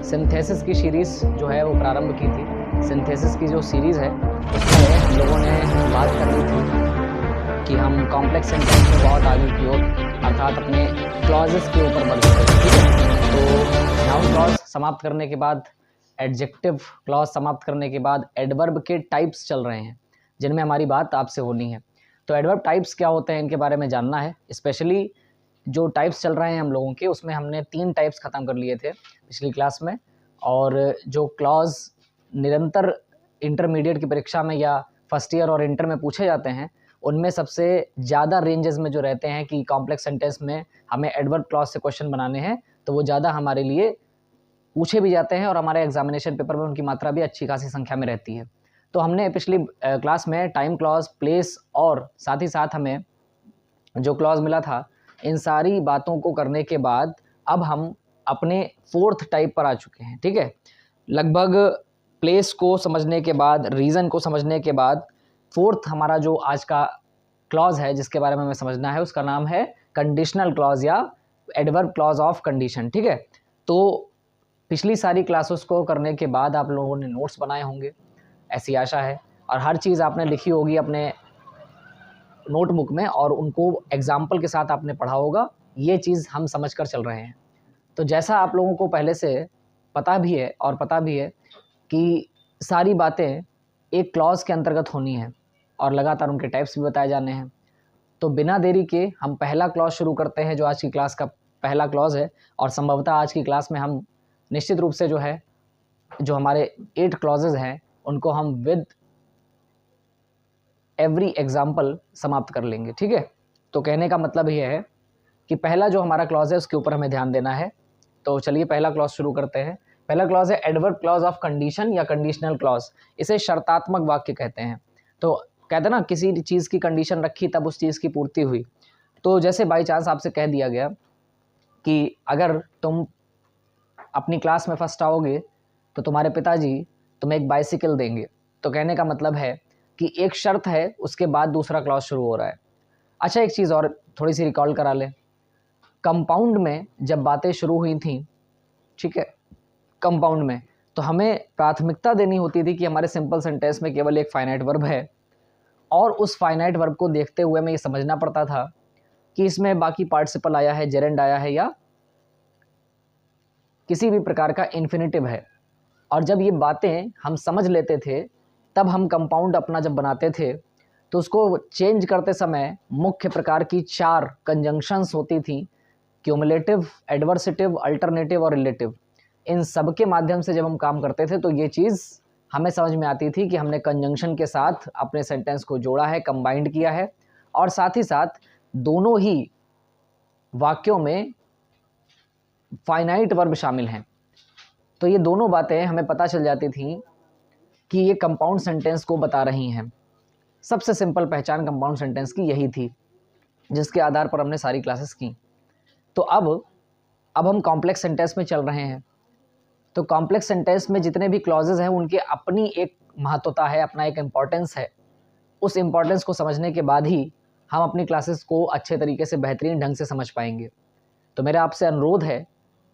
Synthesis की series जो है वो प्रारंभ की थी। सिंथेसिस की जो सीरीज़ है उसमें हम लोगों ने बात कर ली थी कि हम कॉम्प्लेक्स सेंटेंस में बहुत आगे की ओर अर्थात अपने क्लॉजेस के ऊपर बढ़ चुके हैं। ठीक है, तो नाउन क्लॉज समाप्त करने के बाद एडजेक्टिव क्लॉज समाप्त करने के बाद एडवर्ब के टाइप्स चल रहे हैं जिनमें हमारी बात आपसे होनी है। तो एडवर्ब टाइप्स क्या होते हैं इनके बारे में जानना है। स्पेशली जो टाइप्स चल रहे हैं हम लोगों के, उसमें हमने 3 टाइप्स ख़त्म कर लिए थे पिछली क्लास में। और जो क्लॉज निरंतर इंटरमीडिएट की परीक्षा में या फर्स्ट ईयर और इंटर में पूछे जाते हैं, उनमें सबसे ज़्यादा रेंजेस में जो रहते हैं कि कॉम्प्लेक्स सेंटेंस में हमें एडवर्ब क्लॉज से क्वेश्चन बनाने हैं, तो वो ज़्यादा हमारे लिए पूछे भी जाते हैं और हमारे एग्जामिनेशन पेपर में उनकी मात्रा भी अच्छी खासी संख्या में रहती है। तो हमने पिछली क्लास में टाइम क्लॉज, प्लेस और साथ ही साथ हमें जो क्लॉज मिला था, इन सारी बातों को करने के बाद अब हम अपने 4th टाइप पर आ चुके हैं। ठीक है, लगभग प्लेस को समझने के बाद, रीज़न को समझने के बाद 4th हमारा जो आज का क्लॉज है जिसके बारे में हमें समझना है, उसका नाम है कंडीशनल क्लॉज या एडवर्ब क्लॉज ऑफ कंडीशन। ठीक है, तो पिछली सारी क्लासेस को करने के बाद आप लोगों ने नोट्स बनाए होंगे, ऐसी आशा है, और हर चीज़ आपने लिखी होगी अपने नोटबुक में और उनको एग्जाम्पल के साथ आपने पढ़ा होगा। ये चीज़ हम समझ कर चल रहे हैं। तो जैसा आप लोगों को पहले से पता भी है कि सारी बातें एक क्लॉज के अंतर्गत होनी है और लगातार उनके टाइप्स भी बताए जाने हैं। तो बिना देरी के हम पहला क्लॉज शुरू करते हैं जो आज की क्लास का पहला क्लॉज है। और संभवतः आज की क्लास में हम निश्चित रूप से जो हमारे 8 क्लॉजेज हैं उनको हम विद एवरी एग्जाम्पल समाप्त कर लेंगे। ठीक है, तो कहने का मतलब ये है कि पहला जो हमारा क्लॉज है उसके ऊपर हमें ध्यान देना है। तो चलिए पहला क्लॉज शुरू करते हैं। पहला क्लॉज है एडवर्ब क्लॉज ऑफ कंडीशन या कंडीशनल क्लॉज। इसे शर्तात्मक वाक्य कहते हैं। तो कहते हैं ना, किसी चीज़ की कंडीशन रखी तब उस चीज़ की पूर्ति हुई। तो जैसे बाई चांस आपसे कह दिया गया कि अगर तुम अपनी क्लास में फर्स्ट आओगे तो तुम्हारे पिताजी तुम्हें एक बाइसिकल देंगे। तो कहने का मतलब है कि एक शर्त है, उसके बाद दूसरा क्लॉज शुरू हो रहा है। अच्छा, एक चीज़ और थोड़ी सी रिकॉल करा लें। कंपाउंड में जब बातें शुरू हुई थी, ठीक है, कंपाउंड में तो हमें प्राथमिकता देनी होती थी कि हमारे सिंपल सेंटेंस में केवल एक फाइनाइट वर्ब है और उस फाइनाइट वर्ब को देखते हुए हमें ये समझना पड़ता था कि इसमें बाकी पार्टिसिपल आया है, जेरेंड आया है या किसी भी प्रकार का इन्फिनेटिव है। और जब ये बातें हम समझ लेते थे तब हम कंपाउंड अपना जब बनाते थे तो उसको चेंज करते समय मुख्य प्रकार की 4 कंजंक्शंस होती थी, क्यूमुलेटिव, एडवर्सिटिव, अल्टरनेटिव और रिलेटिव। इन सब के माध्यम से जब हम काम करते थे तो ये चीज़ हमें समझ में आती थी कि हमने कंजंक्शन के साथ अपने सेंटेंस को जोड़ा है, कंबाइंड किया है, और साथ ही साथ दोनों ही वाक्यों में फाइनाइट वर्ब शामिल हैं। तो ये दोनों बातें हमें पता चल जाती थी कि ये कंपाउंड सेंटेंस को बता रही हैं। सबसे सिंपल पहचान कंपाउंड सेंटेंस की यही थी जिसके आधार पर हमने सारी क्लासेस की। तो अब हम कॉम्प्लेक्स सेंटेंस में चल रहे हैं। तो कॉम्प्लेक्स सेंटेंस में जितने भी क्लॉजेज हैं उनके अपनी एक महत्वता है, अपना एक इम्पॉर्टेंस है। उस इम्पॉर्टेंस को समझने के बाद ही हम अपनी क्लासेस को अच्छे तरीके से, बेहतरीन ढंग से समझ पाएंगे। तो मेरा आपसे अनुरोध है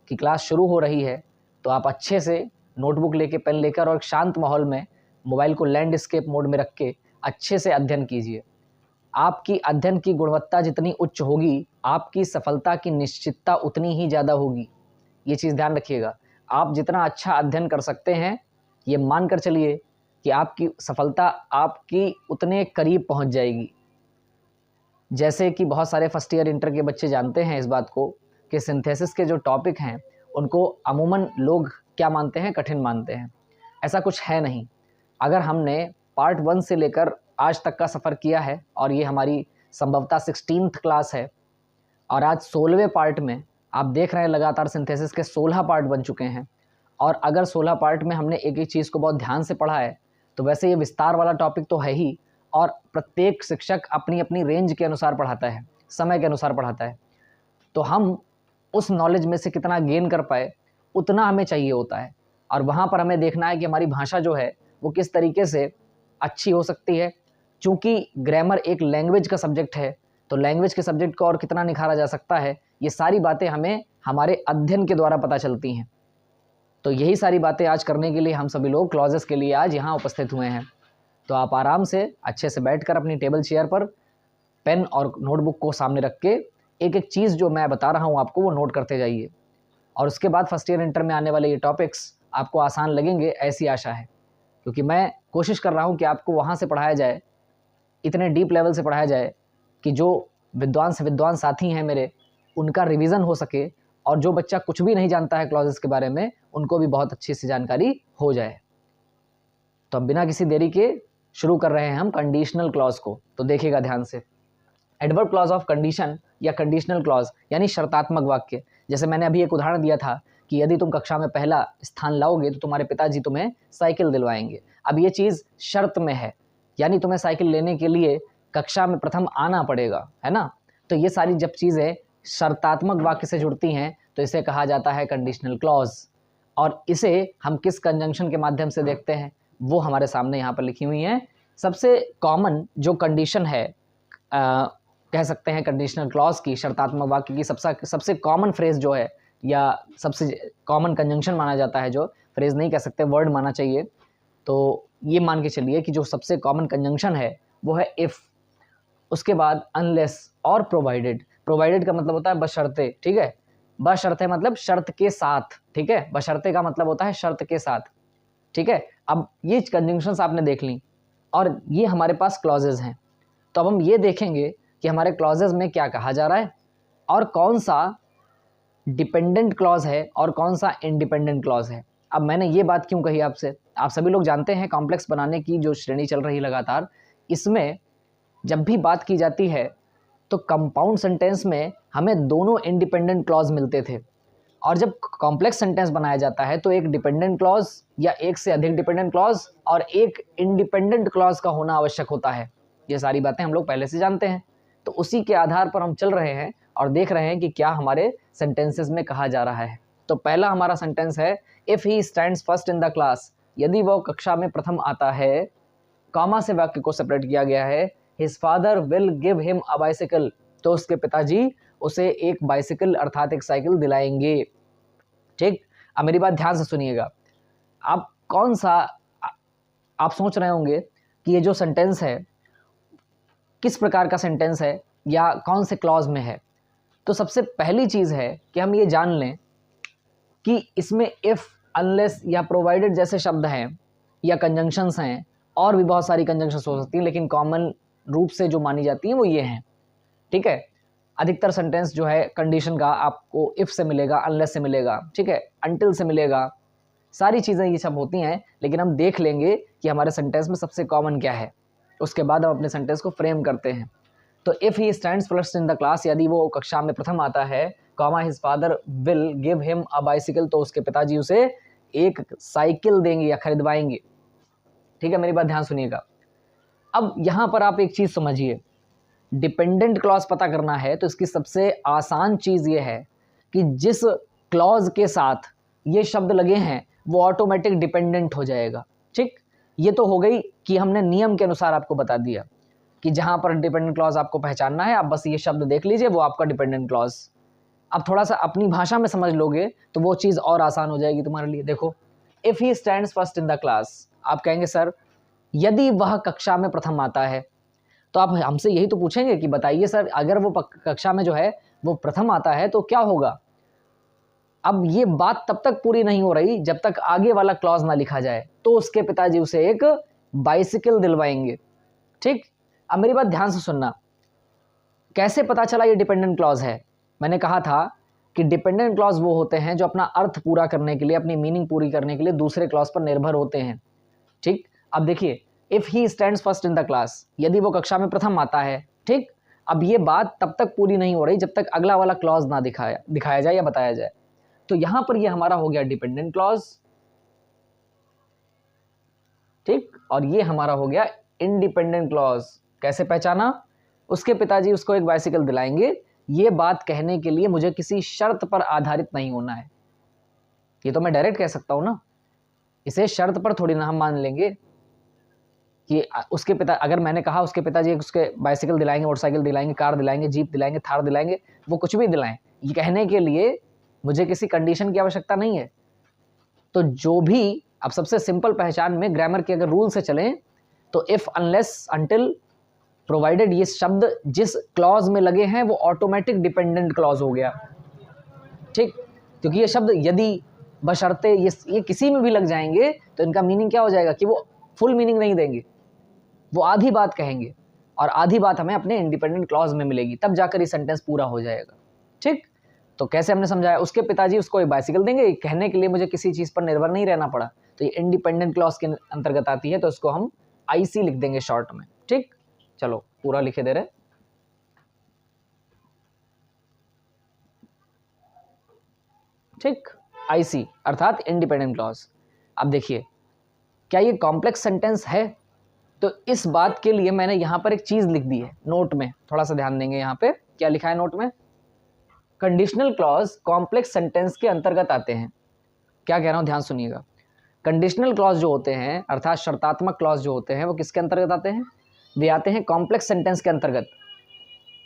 कि क्लास शुरू हो रही है तो आप अच्छे से नोटबुक लेके, पेन लेकर और एक शांत माहौल में मोबाइल को लैंडस्केप मोड में रख के अच्छे से अध्ययन कीजिए। आपकी अध्ययन की गुणवत्ता जितनी उच्च होगी, आपकी सफलता की निश्चितता उतनी ही ज़्यादा होगी। ये चीज़ ध्यान रखिएगा। आप जितना अच्छा अध्ययन कर सकते हैं, ये मान कर चलिए कि आपकी सफलता आपकी उतने करीब पहुंच जाएगी। जैसे कि बहुत सारे फर्स्ट ईयर इंटर के बच्चे जानते हैं इस बात को कि सिंथेसिस के जो टॉपिक हैं उनको अमूमन लोग क्या मानते हैं, कठिन मानते हैं। ऐसा कुछ है नहीं। अगर हमने पार्ट 1 से लेकर आज तक का सफ़र किया है और ये हमारी संभवतः 16th क्लास है और आज 16वें पार्ट में आप देख रहे हैं लगातार सिंथेसिस के 16 पार्ट बन चुके हैं। और अगर 16 पार्ट में हमने एक एक चीज़ को बहुत ध्यान से पढ़ा है तो वैसे ये विस्तार वाला टॉपिक तो है ही, और प्रत्येक शिक्षक अपनी अपनी रेंज के अनुसार पढ़ाता है, समय के अनुसार पढ़ाता है। तो हम उस नॉलेज में से कितना गेन कर पाए उतना हमें चाहिए होता है। और वहाँ पर हमें देखना है कि हमारी भाषा जो है वो किस तरीके से अच्छी हो सकती है। चूँकि ग्रामर एक लैंग्वेज का सब्जेक्ट है तो लैंग्वेज के सब्जेक्ट को और कितना निखारा जा सकता है, ये सारी बातें हमें हमारे अध्ययन के द्वारा पता चलती हैं। तो यही सारी बातें आज करने के लिए हम सभी लोग क्लॉजेस के लिए आज यहाँ उपस्थित हुए हैं। तो आप आराम से अच्छे से बैठकर अपनी टेबल चेयर पर पेन और नोटबुक को सामने रख के एक एक चीज़ जो मैं बता रहा हूँ आपको वो नोट करते जाइए, और उसके बाद फर्स्ट ईयर इंटर में आने वाले ये टॉपिक्स आपको आसान लगेंगे, ऐसी आशा है। क्योंकि मैं कोशिश कर रहा हूँ कि आपको वहाँ से पढ़ाया जाए, इतने डीप लेवल से पढ़ाया जाए कि जो विद्वान से विद्वान साथी हैं मेरे, उनका रिवीजन हो सके, और जो बच्चा कुछ भी नहीं जानता है क्लॉजेस के बारे में, उनको भी बहुत अच्छी सी जानकारी हो जाए। तो अब बिना किसी देरी के शुरू कर रहे हैं हम कंडीशनल क्लॉज को। तो देखिएगा ध्यान से। एडवर्ब क्लॉज ऑफ कंडीशन या कंडीशनल क्लॉज यानी शर्तात्मक वाक्य। जैसे मैंने अभी एक उदाहरण दिया था कि यदि तुम कक्षा में पहला स्थान लाओगे तो तुम्हारे पिताजी तुम्हें साइकिल दिलवाएंगे। अब ये चीज़ शर्त में है, यानी तुम्हें साइकिल लेने के लिए कक्षा में प्रथम आना पड़ेगा, है ना। तो ये सारी जब चीज़ें शर्तात्मक वाक्य से जुड़ती हैं तो इसे कहा जाता है कंडीशनल क्लॉज। और इसे हम किस कंजंक्शन के माध्यम से देखते हैं वो हमारे सामने यहाँ पर लिखी हुई हैं। सबसे कॉमन जो कंडीशन है, कह सकते हैं कंडीशनल क्लॉज की, शर्तात्मक वाक्य की सबसे कॉमन फ्रेज जो है, या सबसे कॉमन कंजंक्शन माना जाता है, जो फ्रेज नहीं कह सकते, वर्ड माना चाहिए, तो ये मान के चलिए कि जो सबसे कॉमन कंजंक्शन है वो है इफ़, उसके बाद अनलेस और प्रोवाइडेड। प्रोवाइडेड का मतलब होता है बशर्ते, ठीक है। बशर्ते मतलब शर्त के साथ, ठीक है। बशर्ते का मतलब होता है शर्त के साथ, ठीक है। अब ये कंजंक्शंस आपने देख ली और ये हमारे पास क्लॉजेज हैं। तो अब हम ये देखेंगे कि हमारे क्लॉजेज में क्या कहा जा रहा है और कौन सा डिपेंडेंट क्लॉज है और कौन सा इंडिपेंडेंट क्लॉज है। अब मैंने ये बात क्यों कही आपसे, आप सभी लोग जानते हैं कॉम्प्लेक्स बनाने की जो श्रेणी चल रही है लगातार, इसमें जब भी बात की जाती है तो कंपाउंड सेंटेंस में हमें दोनों इंडिपेंडेंट क्लॉज मिलते थे, और जब कॉम्प्लेक्स सेंटेंस बनाया जाता है तो एक डिपेंडेंट क्लॉज या एक से अधिक डिपेंडेंट क्लॉज और एक इंडिपेंडेंट क्लॉज का होना आवश्यक होता है। ये सारी बातें हम लोग पहले से जानते हैं, तो उसी के आधार पर हम चल रहे हैं और देख रहे हैं कि क्या हमारे सेंटेंसेस में कहा जा रहा है। तो पहला हमारा सेंटेंस है if he stands first in the class, यदि वो कक्षा में प्रथम आता है, कॉमा से वाक्य को सेपरेट किया गया है, his father will give him a bicycle, तो उसके पिताजी उसे एक बाइसिकल अर्थात एक साइकिल दिलाएंगे, ठीक। अब मेरी बात ध्यान से सुनिएगा। आप सोच रहे होंगे कि ये जो सेंटेंस है किस प्रकार का सेंटेंस है या कौन से क्लॉज में है। तो सबसे पहली चीज़ है कि हम ये जान लें कि इसमें इफ़, अनलेस या प्रोवाइडेड जैसे शब्द हैं या कंजंक्शंस हैं, और भी बहुत सारी कंजंक्शंस हो सकती हैं, लेकिन कॉमन रूप से जो मानी जाती हैं वो ये हैं, ठीक है। अधिकतर सेंटेंस जो है कंडीशन का आपको इफ़ से मिलेगा, अनलेस से मिलेगा, ठीक है, अनटिल से मिलेगा, सारी चीज़ें ये सब होती हैं। लेकिन हम देख लेंगे कि हमारे सेंटेंस में सबसे कॉमन क्या है, उसके बाद हम अपने सेंटेंस को फ्रेम करते हैं। तो if he stands first in the class, यदि वो कक्षा में प्रथम आता है, comma his father will give him a bicycle, तो उसके पिताजी उसे एक साइकिल देंगे या खरीदवाएंगे, ठीक है। मेरी बात ध्यान सुनिएगा। अब यहाँ पर आप एक चीज़ समझिए, डिपेंडेंट क्लॉज पता करना है तो इसकी सबसे आसान चीज़ ये है कि जिस क्लॉज के साथ ये शब्द लगे हैं वो ऑटोमेटिक डिपेंडेंट हो जाएगा, ठीक। ये तो हो गई कि हमने नियम के अनुसार आपको बता दिया कि जहाँ पर डिपेंडेंट क्लॉज आपको पहचानना है, आप बस ये शब्द देख लीजिए, वो आपका डिपेंडेंट क्लॉज। अब थोड़ा सा अपनी भाषा में समझ लोगे तो वो चीज़ और आसान हो जाएगी तुम्हारे लिए। देखो, if he stands first in the class, आप कहेंगे सर यदि वह कक्षा में प्रथम आता है, तो आप हमसे यही तो पूछेंगे कि बताइए सर अगर वो कक्षा में जो है वो प्रथम आता है तो क्या होगा। अब ये बात तब तक पूरी नहीं हो रही जब तक आगे वाला क्लॉज ना लिखा जाए, तो उसके पिताजी उसे एक बाइसिकल दिलवाएंगे, ठीक। अब मेरी बात ध्यान से सुनना, कैसे पता चला ये डिपेंडेंट क्लॉज है। मैंने कहा था कि डिपेंडेंट क्लॉज वो होते हैं जो अपना अर्थ पूरा करने के लिए, अपनी मीनिंग पूरी करने के लिए दूसरे क्लॉज पर निर्भर होते हैं, ठीक। अब देखिए, if he stands first in the class, यदि वो कक्षा में प्रथम आता है, ठीक। अब ये बात तब तक पूरी नहीं हो रही जब तक अगला वाला क्लॉज ना दिखाया जाए या बताया जाए। तो यहां पर ये हमारा हो गया डिपेंडेंट क्लॉज, ठीक, और ये हमारा हो गया इंडिपेंडेंट क्लॉज। कैसे पहचाना, उसके पिताजी उसको एक बाइसिकल दिलाएंगे, ये बात कहने के लिए मुझे किसी शर्त पर आधारित नहीं होना है। ये तो मैं डायरेक्ट कह सकता हूं ना, इसे शर्त पर थोड़ी ना हम मान लेंगे कि उसके पिता, अगर मैंने कहा उसके पिताजी उसके बाइसिकल दिलाएंगे, मोटरसाइकिल दिलाएंगे, कार दिलाएंगे, जीप दिलाएंगे, थार दिलाएंगे, वो कुछ भी दिलाएं, ये कहने के लिए मुझे किसी कंडीशन की आवश्यकता नहीं है। तो जो भी, अब सबसे सिंपल पहचान में ग्रामर के अगर रूल से चलें तो इफ, अनलेस, अनटिल, प्रोवाइडेड, ये शब्द जिस क्लॉज में लगे हैं वो ऑटोमेटिक डिपेंडेंट क्लॉज हो गया, ठीक। क्योंकि ये शब्द यदि, बशर्ते, ये किसी में भी लग जाएंगे तो इनका मीनिंग क्या हो जाएगा कि वो फुल मीनिंग नहीं देंगे, वो आधी बात कहेंगे, और आधी बात हमें अपने इंडिपेंडेंट क्लॉज में मिलेगी, तब जाकर ये सेंटेंस पूरा हो जाएगा, ठीक। तो कैसे हमने समझाया, उसके पिताजी उसको एक बाइसिकल देंगे, कहने के लिए मुझे किसी चीज़ पर निर्भर नहीं रहना पड़ा, तो ये इंडिपेंडेंट क्लॉज के अंतर्गत आती है, तो इसको हम आईसी लिख देंगे शॉर्ट में, ठीक। चलो पूरा लिखे दे रहे, ठीक, आईसी अर्थात इंडिपेंडेंट क्लॉज। अब देखिए, क्या ये कॉम्प्लेक्स सेंटेंस है? तो इस बात के लिए मैंने यहां पर एक चीज लिख दी है नोट में, थोड़ा सा ध्यान देंगे। यहां पे क्या लिखा है नोट में? कंडीशनल क्लॉज कॉम्प्लेक्स सेंटेंस के अंतर्गत आते हैं। क्या कह रहा हूं, ध्यान सुनिएगा। कंडीशनल क्लॉज जो होते हैं अर्थात शर्तात्मक क्लॉज जो होते हैं वो किसके अंतर्गत आते हैं? वे आते हैं कॉम्प्लेक्स सेंटेंस के अंतर्गत,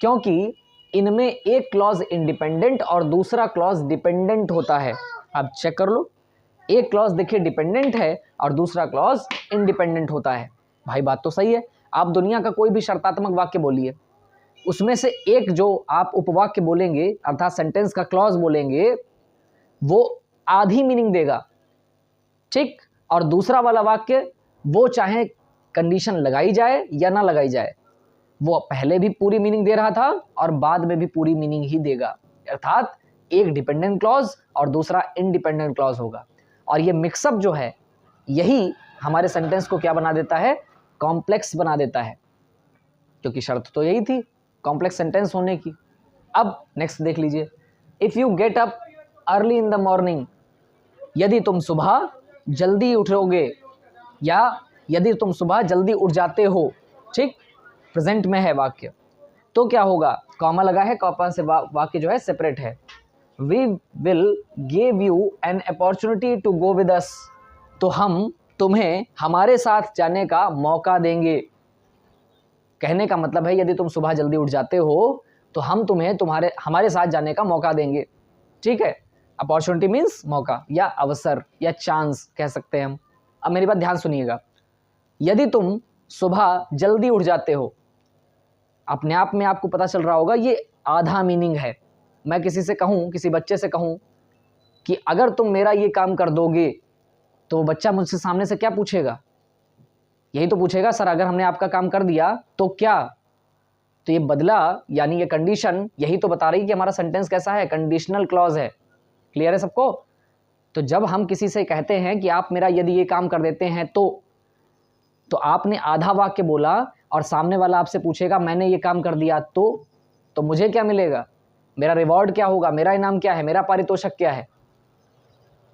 क्योंकि इनमें एक क्लॉज इंडिपेंडेंट और दूसरा क्लॉज डिपेंडेंट होता है। आप चेक कर लो, एक क्लॉज देखिए डिपेंडेंट है और दूसरा क्लॉज इंडिपेंडेंट होता है। भाई बात तो सही है। आप दुनिया का कोई भी शर्तात्मक वाक्य बोलिए, उसमें से एक जो आप उपवाक्य बोलेंगे अर्थात सेंटेंस का क्लॉज बोलेंगे वो आधी मीनिंग देगा, ठीक। और दूसरा वाला वाक्य वो चाहे कंडीशन लगाई जाए या ना लगाई जाए, वो पहले भी पूरी मीनिंग दे रहा था और बाद में भी पूरी मीनिंग ही देगा। अर्थात एक डिपेंडेंट क्लॉज और दूसरा इंडिपेंडेंट क्लॉज होगा। और ये मिक्सअप जो है यही हमारे सेंटेंस को क्या बना देता है? कॉम्प्लेक्स बना देता है, क्योंकि शर्त तो यही थी कॉम्प्लेक्स सेंटेंस होने की। अब नेक्स्ट देख लीजिए, if you get up early in the morning, यदि तुम सुबह जल्दी उठोगे या यदि तुम सुबह जल्दी उठ जाते हो, ठीक, प्रेजेंट में है वाक्य, तो क्या होगा? कॉमा लगा है, कॉमा से वाक्य जो है सेपरेट है। We will give you an opportunity to go with us, तो हम तुम्हें हमारे साथ जाने का मौका देंगे। कहने का मतलब है यदि तुम सुबह जल्दी उठ जाते हो तो हम तुम्हें हमारे साथ जाने का मौका देंगे, ठीक है। अपॉर्चुनिटी मीन्स मौका या अवसर या चांस कह सकते हैं हम। अब मेरी बात ध्यान सुनिएगा, यदि तुम सुबह जल्दी उठ जाते हो, अपने आप में आपको पता चल रहा होगा ये आधा मीनिंग है। मैं किसी से कहूँ, किसी बच्चे से कहूँ कि अगर तुम मेरा ये काम कर दोगे, तो वो बच्चा मुझसे सामने से क्या पूछेगा? यही तो पूछेगा, सर अगर हमने आपका काम कर दिया तो क्या? तो ये बदला यानी ये कंडीशन यही तो बता रही कि हमारा सेंटेंस कैसा है, कंडीशनल क्लॉज है। क्लियर है सबको? तो जब हम किसी से कहते हैं कि आप मेरा यदि ये काम कर देते हैं तो आपने आधा वाक्य बोला और सामने वाला आपसे पूछेगा मैंने ये काम कर दिया तो मुझे क्या मिलेगा? मेरा रिवॉर्ड क्या होगा? मेरा इनाम क्या है? मेरा पारितोषिक क्या है?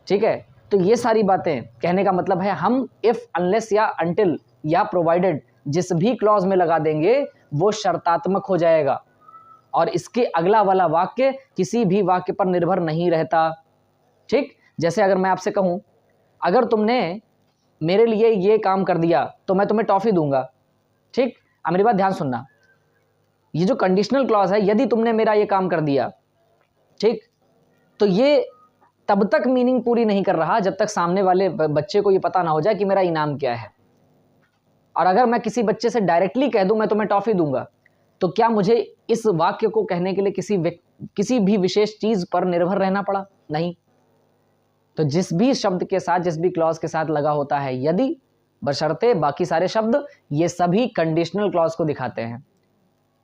ठीक है। तो ये सारी बातें कहने का मतलब है हम इफ, अनलेस या अनटिल या प्रोवाइडेड जिस भी क्लॉज में लगा देंगे वो शर्तात्मक हो जाएगा और इसके अगला वाला वाक्य किसी भी वाक्य पर निर्भर नहीं रहता, ठीक। जैसे अगर मैं आपसे कहूं अगर तुमने मेरे लिए ये काम कर दिया तो मैं तुम्हें टॉफी दूंगा, ठीक। अब मेरी बात ध्यान सुनना, ये जो कंडीशनल क्लॉज है यदि तुमने मेरा ये काम कर दिया, ठीक, तो ये तब तक मीनिंग पूरी नहीं कर रहा जब तक सामने वाले बच्चे को ये पता ना हो जाए कि मेरा इनाम क्या है। और अगर मैं किसी बच्चे से डायरेक्टली कह दूं मैं तुम्हें टॉफी दूंगा, तो क्या मुझे इस वाक्य को कहने के लिए किसी भी विशेष चीज पर निर्भर रहना पड़ा? नहीं। तो जिस भी शब्द के साथ, जिस भी क्लॉज के साथ लगा होता है यदि, बशर्ते बाकी सारे शब्द ये सभी कंडीशनल क्लॉज को दिखाते हैं,